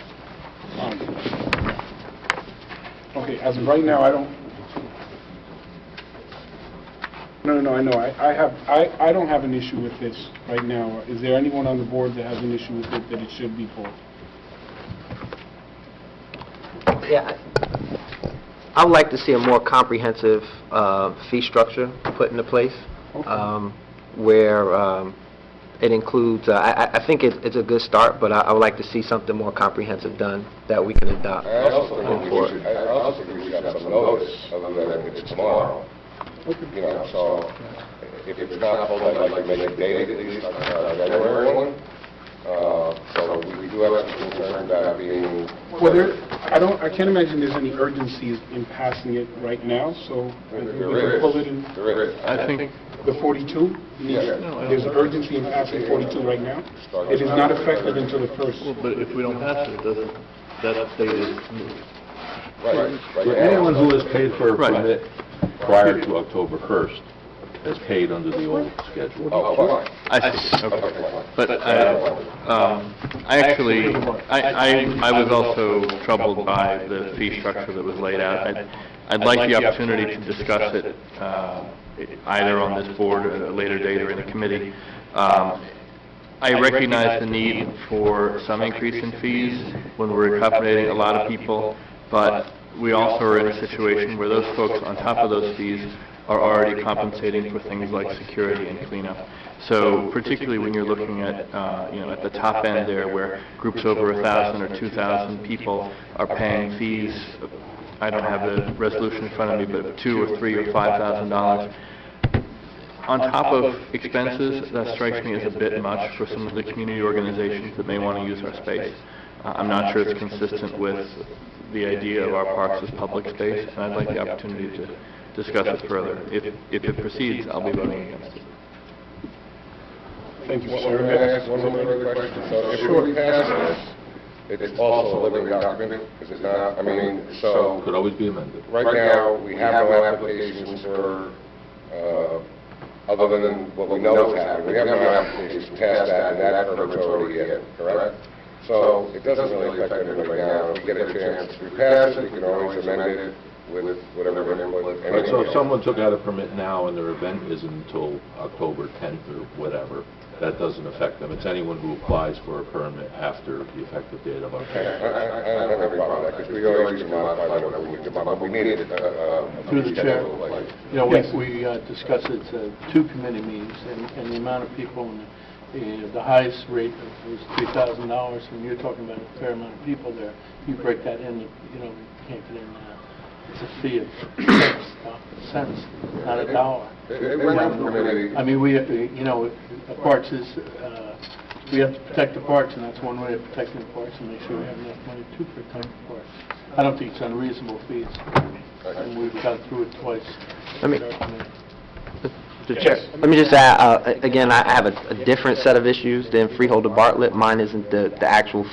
Okay, as of right now, I don't... No, I know. I don't have an issue with this right now. Is there anyone on the board that has an issue with it, that it should be pulled? Yeah, I would like to see a more comprehensive fee structure put into place, where it includes, I think it's a good start, but I would like to see something more comprehensive done that we can adopt. I also think we should have some notice other than it's tomorrow. You know, so if it's not pulled, I'd like to make a date at least, January 1. So we do have some concern about being... Well, I can't imagine there's any urgency in passing it right now, so we can pull it in. There is. I think The 42? Yeah. There's urgency in passing 42 right now? It is not effective until the 1st. but if we don't pass it, it doesn't, that date is moved. Right. For anyone who has paid for a Right. permit prior to October 1st has paid under the old schedule. Oh, fine. I see, okay. Okay. But I was also troubled by the fee structure that was laid out. I'd like the opportunity to discuss it either on this board at a later date or in the committee. I recognize the need for some increase in fees when we're accommodating a lot of people, but we also are in a situation where those folks on top of those fees are already compensating for things like security and cleanup. So particularly when you're looking at, at the top end there where groups over 1,000 or 2,000 people are paying fees, I don't have the resolution in front of me, but $2,000 or $3,000 or $5,000. On top of expenses, that strikes me as a bit much for some of the community organizations that may want to use our space. I'm not sure it's consistent with the idea of our parks as public space, and I'd like the opportunity to discuss it further. If it proceeds, I'll be voting against it. Thank you, Well, sir. may I ask one other question? So if we pass this, it's also a living document, is it not? I mean, so... Could always be amended. Right now, we have no applications for other than what we know is happening. We have no applications past that, and that permit's already in, correct? So it doesn't really affect anybody now. If we get a chance, we pass it, we can always amend it with whatever input. Right, so if someone took out a permit now and their event isn't until October 10th or whatever, that doesn't affect them. It's anyone who applies for a permit after the effective date of October. I don't have a problem with that, because we always can modify whatever we need to modify. We needed Through the chair, you know, we discussed it, 2 committee meetings, and the amount of people, and the highest rate was $3,000, and you're talking about a fair amount of people there. You break that in, you know, you can't get in, it's a fee of cents, not a dollar. I mean, we, you know, parks is, we have to protect the parks, and that's one way of protecting the parks, and make sure we have enough money to protect the parks. I don't think it's unreasonable fees, and we've gone through it twice. Mr. Chair, let me just add, again, I have a different set of issues than Freeholder Bartlett. Mine isn't the actual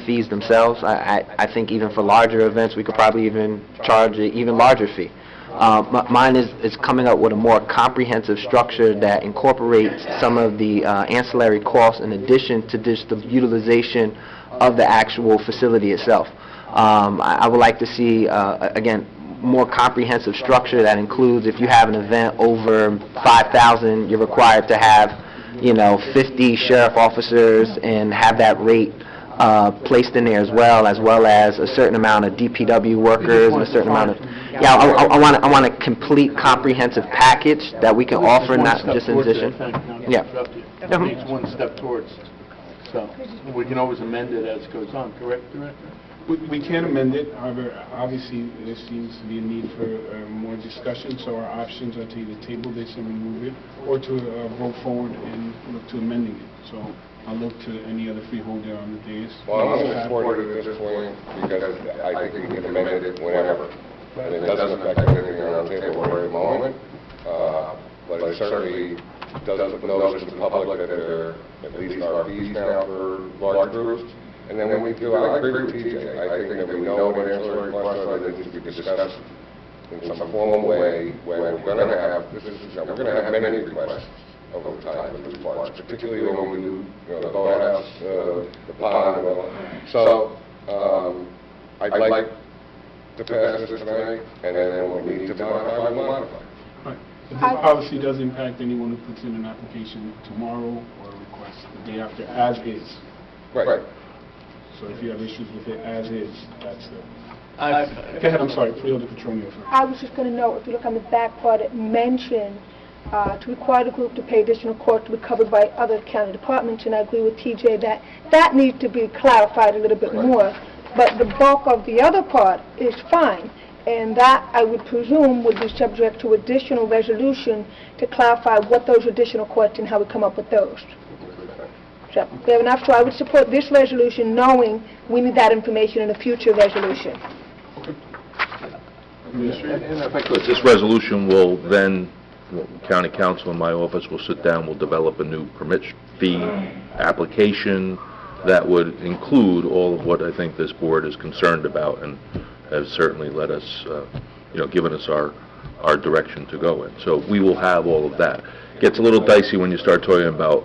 fees themselves. I think even for larger events, we could probably even charge an even larger fee. Mine is coming up with a more comprehensive structure that incorporates some of the ancillary costs in addition to just the utilization of the actual facility itself. I would like to see, again, more comprehensive structure that includes, if you have an event over 5,000, you're required to have, you know, 50 sheriff officers and have that rate placed in there as well as a certain amount of DPW workers and a certain amount of, I want a complete comprehensive package that we can offer, not just in addition. Yeah. It takes one step towards, so we can always amend it as it goes on, correct, Director? We can amend it, however, obviously, there seems to be a need for more discussion, so our options are to either table this and remove it, or to vote forward and look to amending it. So I'll look to any other freeholder on the dais. Well, I'm going to support it at this point, because I think we can amend it whenever. And it doesn't affect anything on the table right at the moment, but it certainly doesn't put notice to the public that there at least are fees now for large groups. And then when we do, I agree with TJ. I think that we know what ancillary costs are that need to be discussed in some formal way, when we're going to have, we're going to have many requests over time for these parks, particularly when we do, you know, the boathouse, the pond, and all. So, I'd like to pass this tonight, and then when we need to modify, we'll modify. Right. But this policy does impact anyone who puts in an application tomorrow or a request the day after, as is. Right. So if you have issues with it as is, that's the... Go ahead, I'm sorry, Freeholder Petronio first. I was just going to note, if you look on the back part, it mentioned to require the group to pay additional costs to be covered by other county departments, and I agree with TJ that that needs to be clarified a little bit more. But the bulk of the other part is fine, and that, I would presume, would be subject to additional resolution to clarify what those additional costs and how we come up with those. So, fair enough. So I would support this resolution, knowing we need that information in a future resolution. And if I could, this resolution will then, County Council and my office will sit down, we'll develop a new permit fee application that would include all of what I think this board is concerned about and has certainly let us, given us our direction to go in. So we will have all of that. It gets a little dicey when you start talking about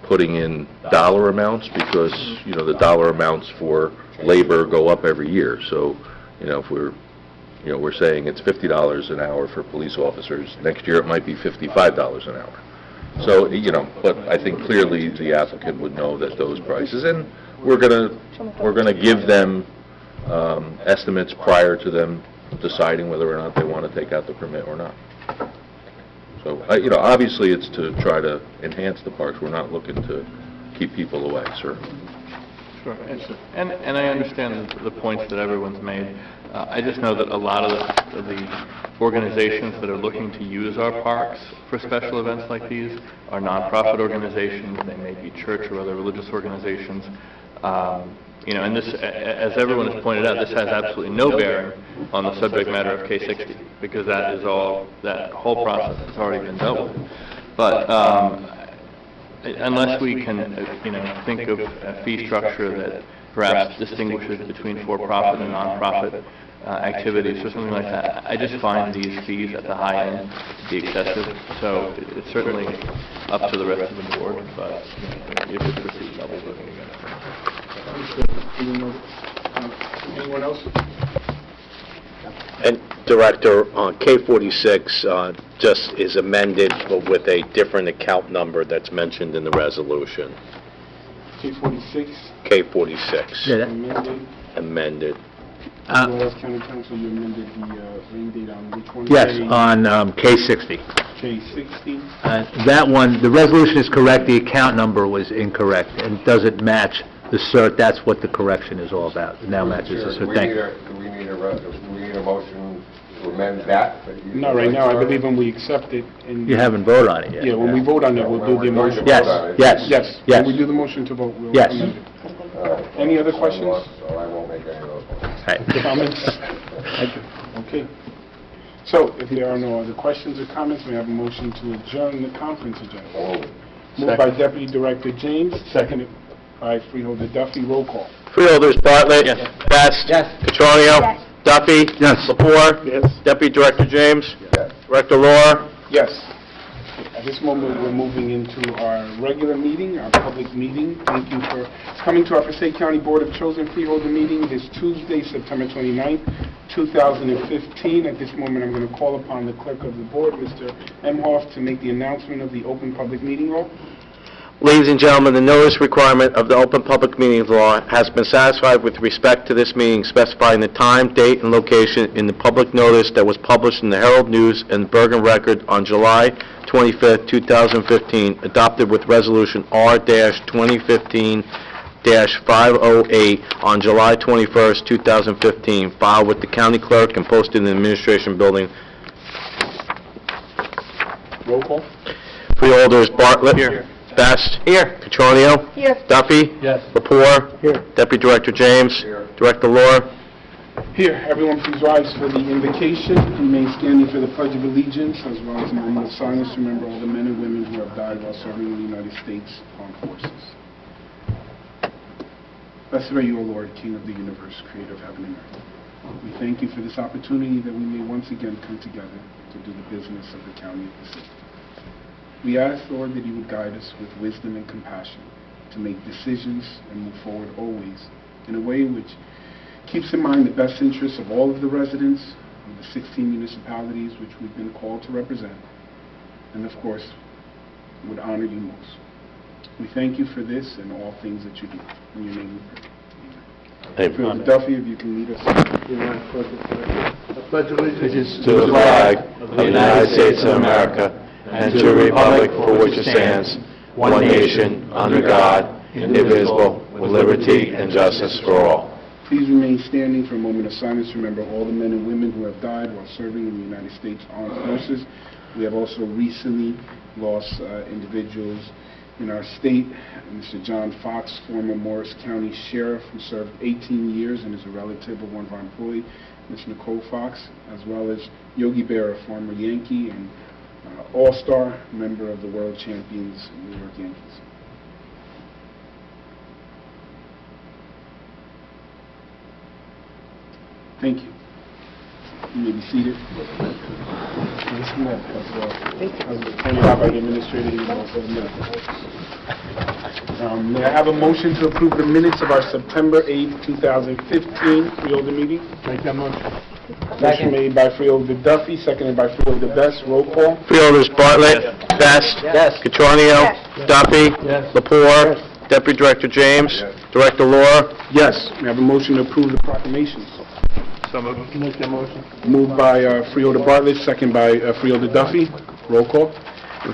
putting in dollar amounts, because, you know, the dollar amounts for labor go up every year. So, you know, if we're saying it's $50 an hour for police officers, next year it might be $55 an hour. So, you know, but I think clearly the applicant would know that those prices, and we're gonna give them estimates prior to them deciding whether or not they want to take out the permit or not. So, you know, obviously it's to try to enhance the parks. We're not looking to keep people away, sir. Sure. And I understand the points that everyone's made. I just know that a lot of the organizations that are looking to use our parks for special events like these are nonprofit organizations. They may be church or other religious organizations. You know, and this, as everyone has pointed out, this has absolutely no bearing on the subject matter of K-60, because that whole process has already been dealt with. But unless we can, think of a fee structure that perhaps distinguishes between for-profit and non-profit, activities or something like that. I just find these fees at the high end to be excessive, so it's certainly up to the rest of the board, but if it's for seat levels, I think Anyone else? And Director, K46 just is amended but with a different account number that's mentioned in the resolution. K46, K46. amended. Amended. As well as County Council, you amended the rain date on which one? Yes, on K60. K60. That one, the resolution is correct, the account number was incorrect, and doesn't match the cert. That's what the correction is all about. It now matches the cert. Thank you. Do we need a motion to amend that? Not right now, I believe when we accept it. You haven't voted on it yet. Yeah, when we vote on it, we'll do the motion. Yes, yes, Yes, yes. when we do the motion to vote, we'll Yes. amend it. Any other questions? So I won't make any of those motions. Right. Comments? Okay. So, if there are no other questions or comments, we have a motion to adjourn the conference agenda. Moved by Deputy Director James, seconded by Freeholder Duffy. Roll call. Freeholders, Bartlett. Yes. Best. Yes. Petronio. Yes. Duffy. Yes. Lepore. Yes. Deputy Director James. Yes. Director Laura. Yes. At this moment, we're moving into our regular meeting, our public meeting. Thank you for coming to our Passaic County Board of Chosen Freeholder meeting this Tuesday, September 29th, 2015. At this moment, I'm going to call upon the clerk of the board, Mr. Emhoff, to make the announcement of the open public meeting law. Ladies and gentlemen, the notice requirement of the Open Public Meetings Law has been satisfied with respect to this meeting, specifying the time, date, and location in the public notice that was published in the Herald News and Bergen Record on July 25th, 2015, adopted with Resolution R-2015-508 on July 21st, 2015, filed with the county clerk and posted in the administration building. Roll call. Freeholders, Bartlett. Here. Best. Here. Petronio. Here. Duffy. Yes. Lepore. Here. Deputy Director James. Here. Director Laura. Here, everyone please rise for the invocation. Remain standing for the Pledge of Allegiance, as well as a moment of silence to remember all the men and women who have died while serving in the United States Armed Forces. Blessed are you, O Lord, King of the universe, creator of heaven and earth. We thank you for this opportunity that we may once again come together to do the business of the County of Passaic. We ask, Lord, that you would guide us with wisdom and compassion to make decisions and move forward always in a way which keeps in mind the best interests of all of the residents of the 16 municipalities which we've been called to represent, and of course, would honor you most. We thank you for this and all things that you do. In your name we pray. Amen. Freeholder Duffy, if you can lead us. I pledge allegiance To the flag of the United States of America and to the republic for which it stands, one nation, under God, indivisible, with liberty and justice for all. Please remain standing for a moment of silence to remember all the men and women who have died while serving in the United States Armed Forces. We have also recently lost individuals in our state. Mr. John Fox, former Morris County Sheriff, who served 18 years and is a relative of one of our employees, Ms. Nicole Fox, as well as Yogi Berra, former Yankee and all-star member of the World Champions New York Yankees. Thank you. You may be seated. May I have a motion to approve the minutes of our September 8th, 2015 Freeholder meeting? Make that motion. Motion made by Freeholder Duffy, seconded by Freeholder Best. Roll call. Freeholders, Bartlett. Best. Yes. Petronio. Duffy. Yes. Lepore. Deputy Director James. Director Laura. Yes. May I have a motion to approve the proclamations? So moved. Make that motion. Moved by Freeholder Bartlett, second by Freeholder Duffy. Roll call.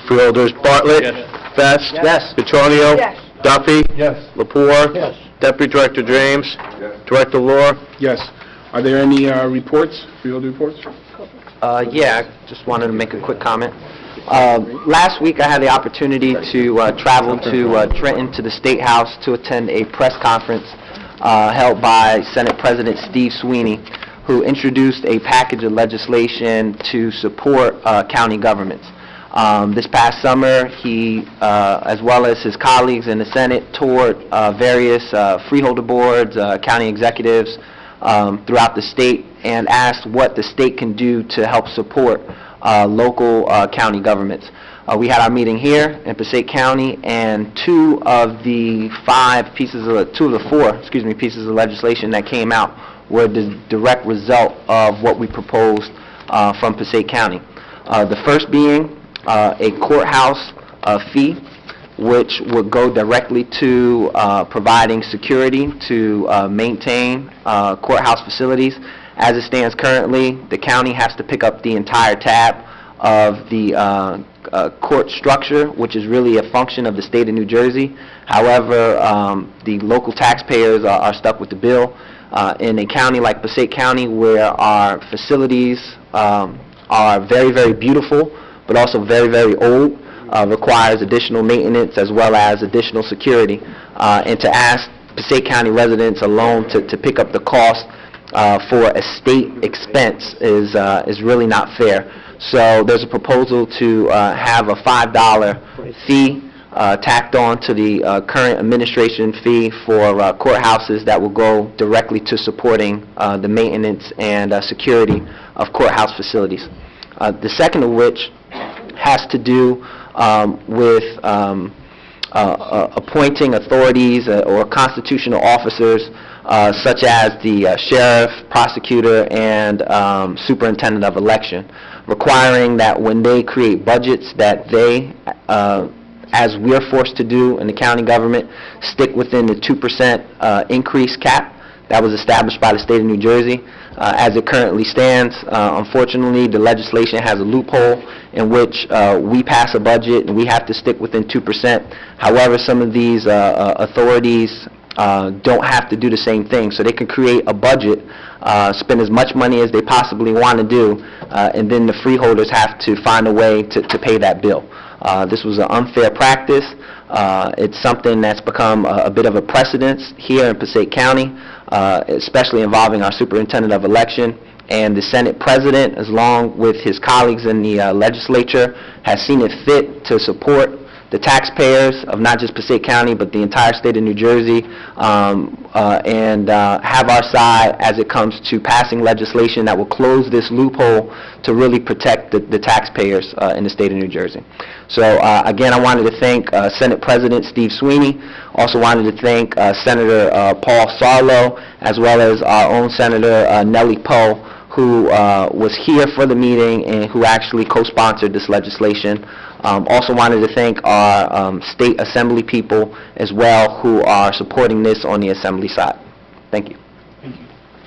Freeholders, Bartlett. Best. Yes. Petronio. Yes. Duffy. Yes. Lepore. Yes. Deputy Director James. Yes. Director Laura. Yes. Are there any reports, Freeholder reports? Yeah, I just wanted to make a quick comment. Last week, I had the opportunity to travel to Trenton to the State House to attend a press conference held by Senate President Steve Sweeney, who introduced a package of legislation to support county governments. This past summer, he, as well as his colleagues in the Senate, toured various freeholder boards, county executives throughout the state, and asked what the state can do to help support local county governments. We had our meeting here in Passaic County, and two of the four pieces of legislation that came out were the direct result of what we proposed from Passaic County. The first being a courthouse fee, which would go directly to providing security to maintain courthouse facilities. As it stands currently, the county has to pick up the entire tab of the court structure, which is really a function of the state of New Jersey. However, the local taxpayers are stuck with the bill. In a county like Passaic County, where our facilities are very, very beautiful, but also very, very old, requires additional maintenance as well as additional security. And to ask Passaic County residents alone to pick up the cost for a state expense is really not fair. So there's a proposal to have a $5 fee tacked on to the current administration fee for courthouses that will go directly to supporting the maintenance and security of courthouse facilities. The second of which has to do with appointing authorities or constitutional officers such as the sheriff, prosecutor, and superintendent of election, requiring that when they create budgets that they, as we're forced to do in the county government, stick within the 2% increase cap that was established by the state of New Jersey. As it currently stands, unfortunately, the legislation has a loophole in which we pass a budget and we have to stick within 2%. However, some of these authorities don't have to do the same thing. So they can create a budget, spend as much money as they possibly want to do, and then the freeholders have to find a way to pay that bill. This was an unfair practice. It's something that's become a bit of a precedence here in Passaic County, especially involving our superintendent of election. And the Senate President, along with his colleagues in the legislature, has seen it fit to support the taxpayers of not just Passaic County, but the entire state of New Jersey, and have our side as it comes to passing legislation that will close this loophole to really protect the taxpayers in the state of New Jersey. So again, I wanted to thank Senate President Steve Sweeney. Also wanted to thank Senator Paul Sarlo, as well as our own Senator Nellie Poe, who was here for the meeting and who actually co-sponsored this legislation. Also wanted to thank our state assembly people as well, who are supporting this on the assembly side. Thank you.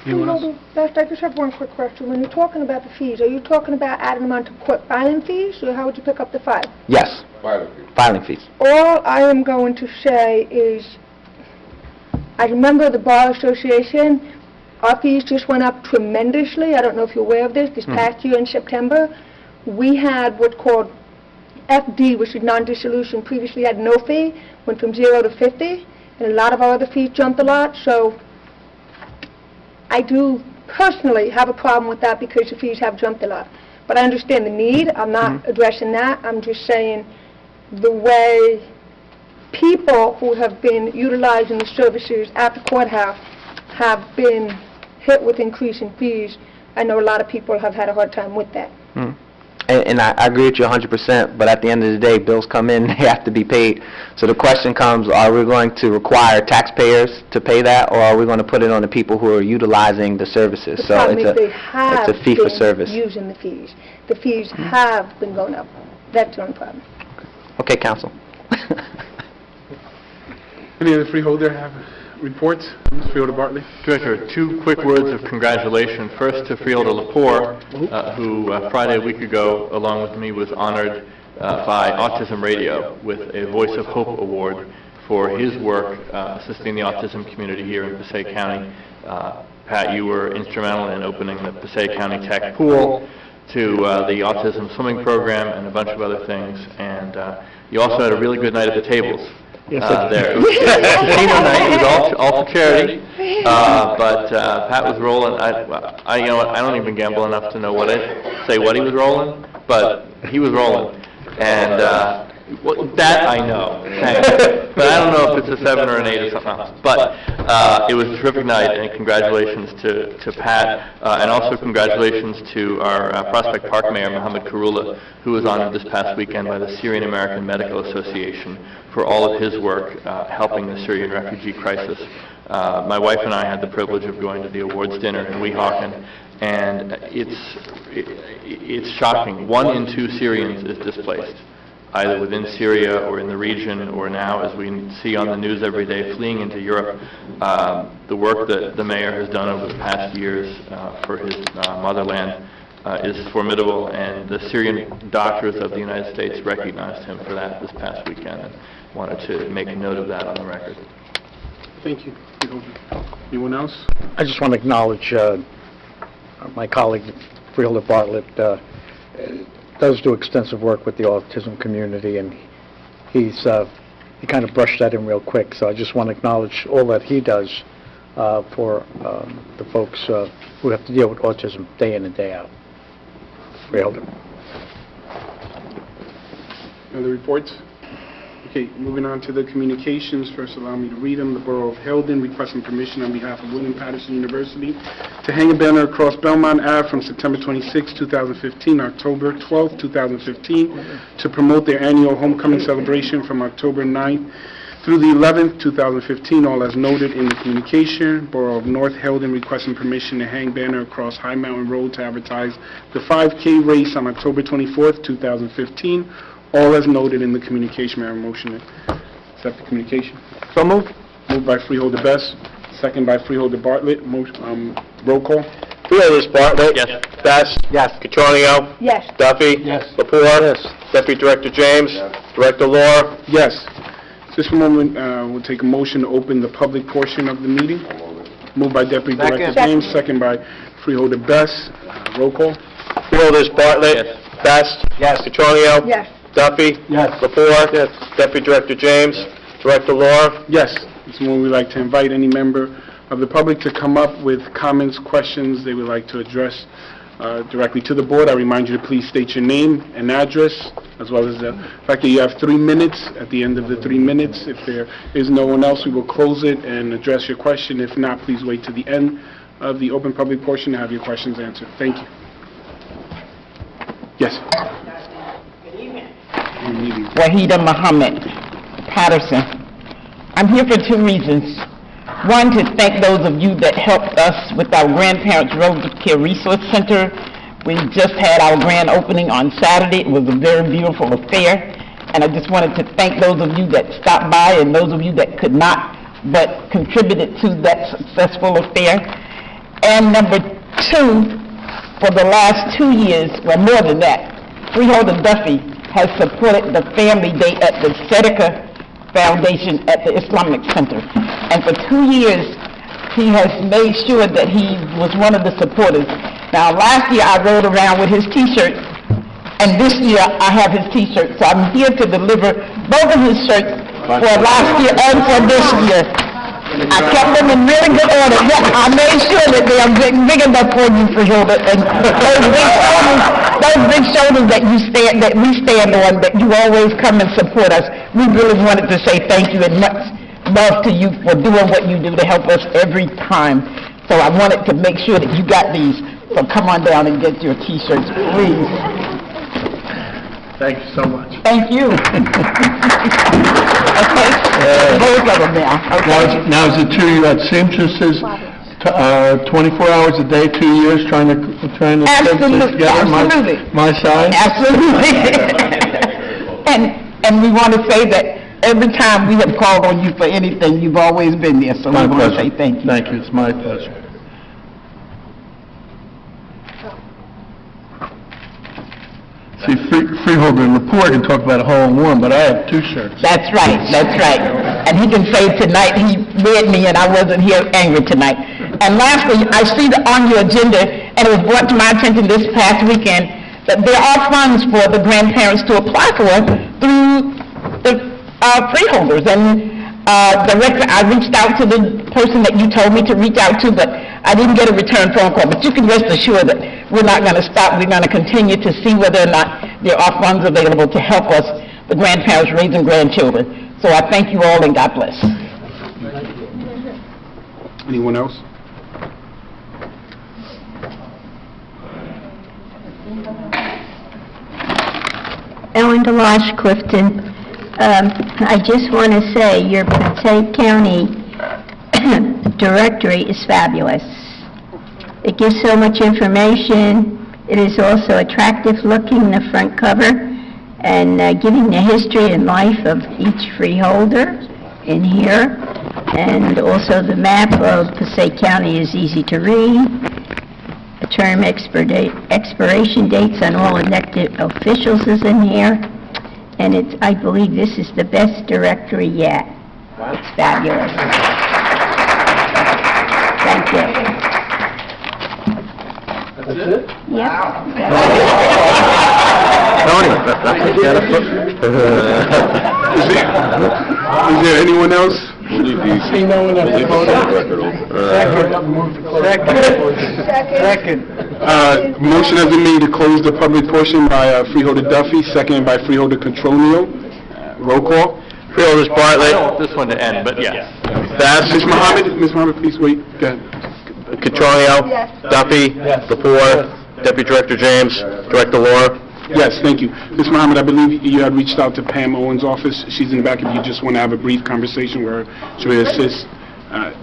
Anyone else? I just have one quick question. When you're talking about the fees, are you talking about adding them onto court filing fees, or how would you pick up the $5? Yes. Filing fees. All I am going to say is, as a member of the Bar Association, our fees just went up tremendously. I don't know if you're aware of this. This past year in September, we had what's called FD, which is non-dissolution. Previously had no fee, went from 0 to 50, and a lot of our other fees jumped a lot. So I do personally have a problem with that because the fees have jumped a lot. But I understand the need. I'm not addressing that. I'm just saying the way people who have been utilizing the services at the courthouse have been hit with increasing fees. I know a lot of people have had a hard time with that. And I agree with you 100%, but at the end of the day, bills come in, they have to be paid. So the question comes, are we going to require taxpayers to pay that, or are we going to put it on the people who are utilizing the services? The problem is they have it's a fee for service. been using the fees. The fees have been going up. That's the only problem. Okay, counsel. Any other freeholder have reports? Mr. Freeholder Bartley. Director, two quick words of congratulations. First to Freeholder Lepore, who Friday a week ago, along with me, was honored by Autism Radio with a Voice of Hope Award for his work assisting the autism community here in Passaic County. Pat, you were instrumental in opening the Passaic County Tech Pool to the autism swimming program and a bunch of other things. And you also had a really good night at the tables. There. It was casino night. It was all for charity. But Pat was rolling. You know what? I don't even gamble enough to know what he was rolling, but he was rolling. And Well, that I know, thanks. But I don't know if it's a 7 or an 8 or something else. But it was a terrific night, and congratulations to Pat, and also congratulations to our Prospect Park Mayor, Mohammed Karula, who was honored this past weekend by the Syrian American Medical Association for all of his work helping the Syrian refugee crisis. My wife and I had the privilege of going to the awards dinner in Weehawken, and it's shocking. 1 in 2 Syrians is displaced, either within Syria or in the region, or now, as we see on the news every day, fleeing into Europe. The work that the mayor has done over the past years for his motherland is formidable, and the Syrian doctors of the United States recognized him for that this past weekend, and wanted to make a note of that on the record. Thank you. Anyone else? I just want to acknowledge my colleague, Freeholder Bartlett, does do extensive work with the autism community, and he kind of brushed that in real quick. So I just want to acknowledge all that he does for the folks who have to deal with autism day in and day out. Freeholder. Other reports? Okay, moving on to the communications. First, allow me to read them. The Borough of Helden requesting permission on behalf of William Patterson University to hang a banner across Belmont Ave from September 26, 2015, October 12, 2015, to promote their annual homecoming celebration from October 9th through the 11th, 2015, all as noted in the communication. Borough of North Helden requesting permission to hang banner across High Mountain Road to advertise the 5K race on October 24th, 2015, all as noted in the communication. May I have a motion to accept the communication? So moved. Moved by Freeholder Best, second by Freeholder Bartlett. Roll call. Freeholders Bartlett. Yes. Best. Yes. Catronio. Yes. Duffy. Yes. Lepore. Yes. Deputy Director James. Director Law. Yes. This moment, we'll take a motion to open the public portion of the meeting. Moved by Deputy Director James, second by Freeholder Best. Roll call. Freeholders Bartlett. Yes. Best. Yes. Catronio. Yes. Duffy. Yes. Lepore. Yes. Deputy Director James. Director Law. Yes. This is when we like to invite any member of the public to come up with comments, questions they would like to address directly to the board. I remind you to please state your name and address, as well as the fact that you have 3 minutes. At the end of the 3 minutes, if there is no one else, we will close it and address your question. If not, please wait to the end of the open public portion to have your questions answered. Thank you. Yes. Wahida Muhammad Patterson. I'm here for 2 reasons. One, to thank those of you that helped us with our Grandparents Road Care Resource Center. We just had our grand opening on Saturday. It was a very beautiful affair. And I just wanted to thank those of you that stopped by and those of you that could not, but contributed to that successful affair. And number 2, for the last 2 years, well, more than that, Freeholder Duffy has supported the Family Day at the Sedeka Foundation at the Islamic Center. And for 2 years, he has made sure that he was one of the supporters. Now, last year I rode around with his T-shirt, and this year I have his T-shirt. So I'm here to deliver both of his shirts for last year and for this year. I kept them in really good order. Yeah, I made sure that they are big enough for you, Freeholder. And those big shoulders that we stand on, that you always come and support us. We really wanted to say thank you and much love to you for doing what you do to help us every time. So I wanted to make sure that you got these. So come on down and get your T-shirts, please. Thank you so much. Thank you. Okay, both of them now. Okay. Now is it true you had seamstresses 24 hours a day, 2 years, trying to Absolutely. together my size? Absolutely. And we want to say that every time we have called on you for anything, you've always been there. So we want to say thank you. Thank you. It's my pleasure. See, Freeholder and Lepore can talk about a hole-in-one, but I have 2 shirts. That's right, that's right. And he can say tonight, he read me and I wasn't here angry tonight. And lastly, I see that on your agenda, and it was brought to my attention this past weekend, that there are funds for the grandparents to apply for through the freeholders. And directly, I reached out to the person that you told me to reach out to, but I didn't get a return phone call. But you can rest assured that we're not going to stop. We're going to continue to see whether or not there are funds available to help us the grandparents raising grandchildren. So I thank you all and God bless. Anyone else? Ellen DeLoche, Clifton. I just want to say your Passaic County directory is fabulous. It gives so much information. It is also attractive looking, the front cover, and giving the history and life of each freeholder in here. And also the map of Passaic County is easy to read. The term expiration dates on all elected officials is in here. And I believe this is the best directory yet. It's fabulous. Thank you. That's it? Yep. Is there anyone else? We'll leave these, See no one else. we'll leave the record open. Second. Motion has been made to close the public portion by Freeholder Duffy, seconded by Freeholder Cotroneo. Roll call. Freeholders I Bartlett, don't want this one to end, but yes. Bass, Ms. Mohammed, please wait. Go ahead. Catronio, Duffy, Lepore, Deputy Director James, Director Laura. Yes, thank you. Ms. Mohammed, I believe you had reached out to Pam Owen's office. She's in the back if you just want to have a brief conversation with her. She will assist.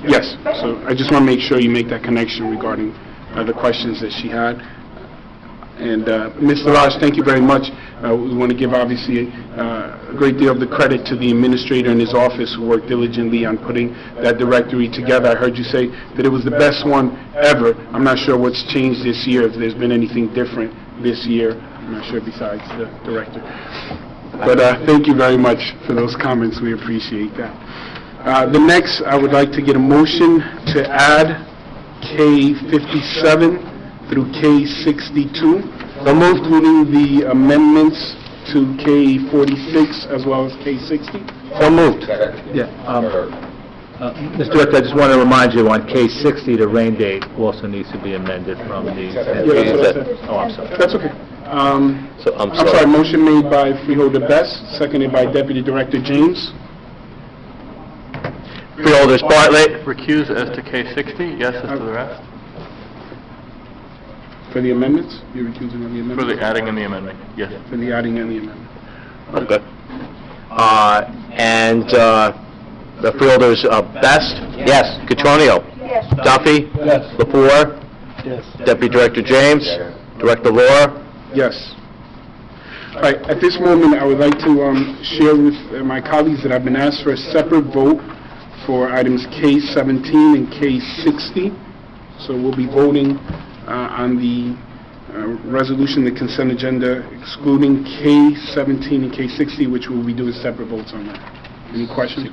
Yes, so I just want to make sure you make that connection regarding the questions that she had. And Mr. Raj, thank you very much. We want to give obviously a great deal of the credit to the administrator in his office who worked diligently on putting that directory together. I heard you say that it was the best one ever. I'm not sure what's changed this year, if there's been anything different this year. I'm not sure besides the director. But thank you very much for those comments. We appreciate that. The next, I would like to get a motion to add K57 through K62, including the amendments to K46 as well as K60. So moved. Yeah. Mr. Director, I just want to remind you on K60, the rain date also needs to be amended from the... Oh, I'm sorry. That's okay. I'm I'm sorry, motion made by Freeholder Best, seconded by Deputy Director James. Freeholders Bartlett, Recuse as to K60, yes as to the rest? For the amendments? You're recusing on the amendment? For the adding and the amendment, yes. For the adding and the amendment. okay. And the Freeholders Best? Yes. Catronio? Yes. Duffy? Yes. Lepore? Yes. Deputy Director James? Director Laura? Yes. All right, at this moment, I would like to share with my colleagues that I've been asked for a separate vote for items K17 and K60. So we'll be voting on the resolution, the consent agenda, excluding K17 and K60, which will be doing separate votes on that. Any questions?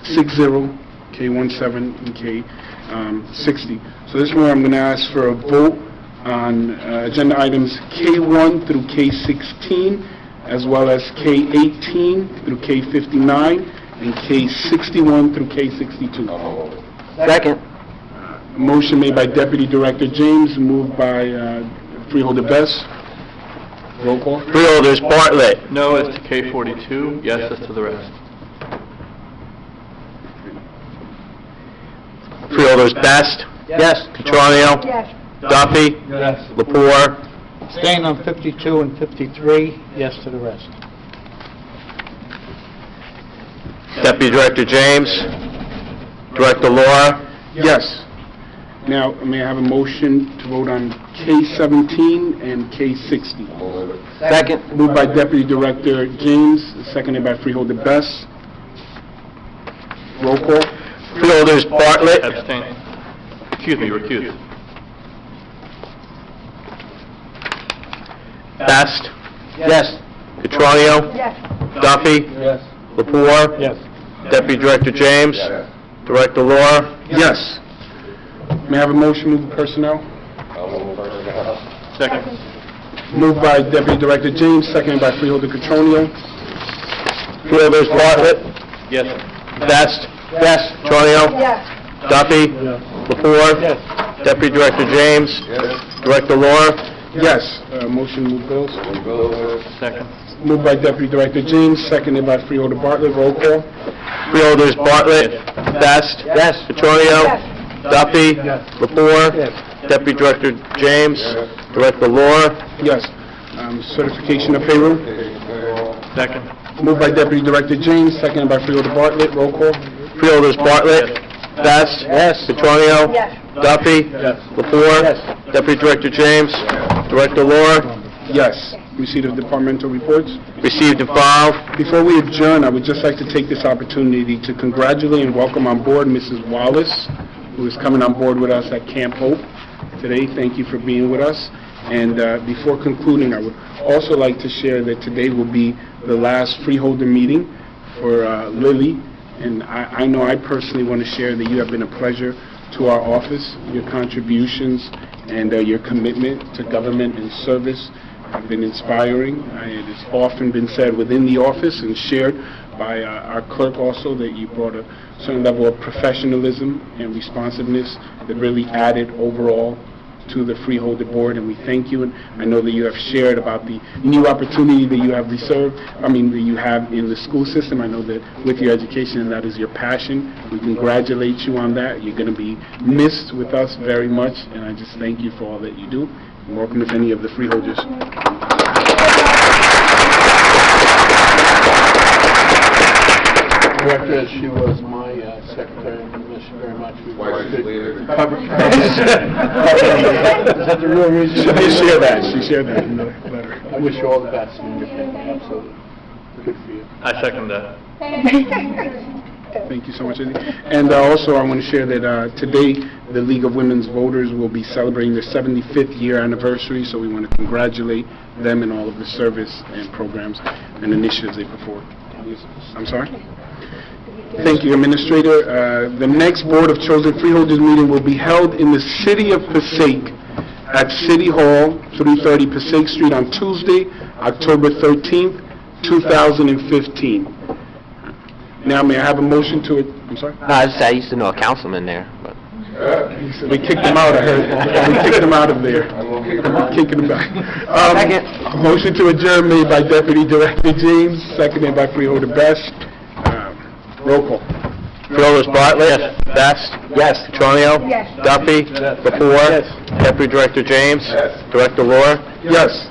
6-0, K17 and K60. So this is where I'm going to ask for a vote on agenda items K1 through K16, as well as K18 through K59, and K61 through K62. Second. Motion made by Deputy Director James, moved by Freeholder Best. Roll call. Freeholders Bartlett, No as to K42, yes as to the rest. Freeholders Best? Yes. Catronio? Yes. Duffy? Yes. Lepore? Staying on 52 and 53, yes to the rest. Deputy Director James? Director Laura? Yes. Now, may I have a motion to vote on K17 and K60? Second. Moved by Deputy Director James, seconded by Freeholder Best. Roll call. Freeholders Bartlett? Abstain. Excuse me, recuse. Best? Yes. Catronio? Yes. Duffy? Yes. Lepore? Yes. Deputy Director James? Director Laura? Yes. May I have a motion to move the personnel? Second. Moved by Deputy Director James, seconded by Freeholder Cotroneo. Freeholders Bartlett? Yes. Best? Yes. Catronio? Yes. Duffy? Lepore? Yes. Deputy Director James? Director Laura? Yes. Motion to move bills. Second. Moved by Deputy Director James, seconded by Freeholder Bartlett. Roll call. Freeholders Bartlett. Best. Yes. Petronio. Duffy. Lepore. Deputy Director James. Director Laura. Yes. Certification of payroll. Second. Moved by Deputy Director James, seconded by Freeholder Bartlett. Roll call. Freeholders Bartlett. Best. Yes. Petronio. Yes. Duffy. Lepore. Deputy Director James. Director Laura. Yes. Receipt of departmental reports. Received and filed. Before we adjourn, I would just like to take this opportunity to congratulate and welcome on board Mrs. Wallace, who is coming on board with us at Camp Hope today. Thank you for being with us. And before concluding, I would also like to share that today will be the last freeholder meeting for Lily. And I know I personally want to share that you have been a pleasure to our office. Your contributions and your commitment to government and service have been inspiring. It has often been said within the office and shared by our clerk also that you brought a certain level of professionalism and responsiveness that really added overall to the Freeholder Board, and we thank you. And I know that you have shared about the new opportunity that you have that you have in the school system. I know that with your education, and that is your passion. We congratulate you on that. You're going to be missed with us very much, and I just thank you for all that you do. And welcome if any of the Freeholders. Director, she was my secretary, and I miss you very much. We Why she's leaving? Is that the real reason? She did share that. She shared that in the letter. I wish you all the best in your family, absolutely. Good for you. I second that. Thank you so much, Izzy. And also, I want to share that today, the League of Women's Voters will be celebrating their 75th year anniversary, so we want to congratulate them and all of the service and programs and initiatives they put forward. I'm sorry? Thank you, Administrator. The next Board of Chosen Freeholders meeting will be held in the city of Passaic at City Hall, 330 Passaic Street on Tuesday, October 13th, 2015. Now, may I have a motion to it? I'm sorry? No, I used to know a councilman there, but... We kicked him out, I heard. We kicked him out of there. Kicking him back. Motion to adjourn made by Deputy Director James, seconded by Freeholder Best. Roll call. Freeholders Bartlett. Best. Yes. Petronio. Yes. Duffy. Lepore. Deputy Director James. Director Laura. Yes.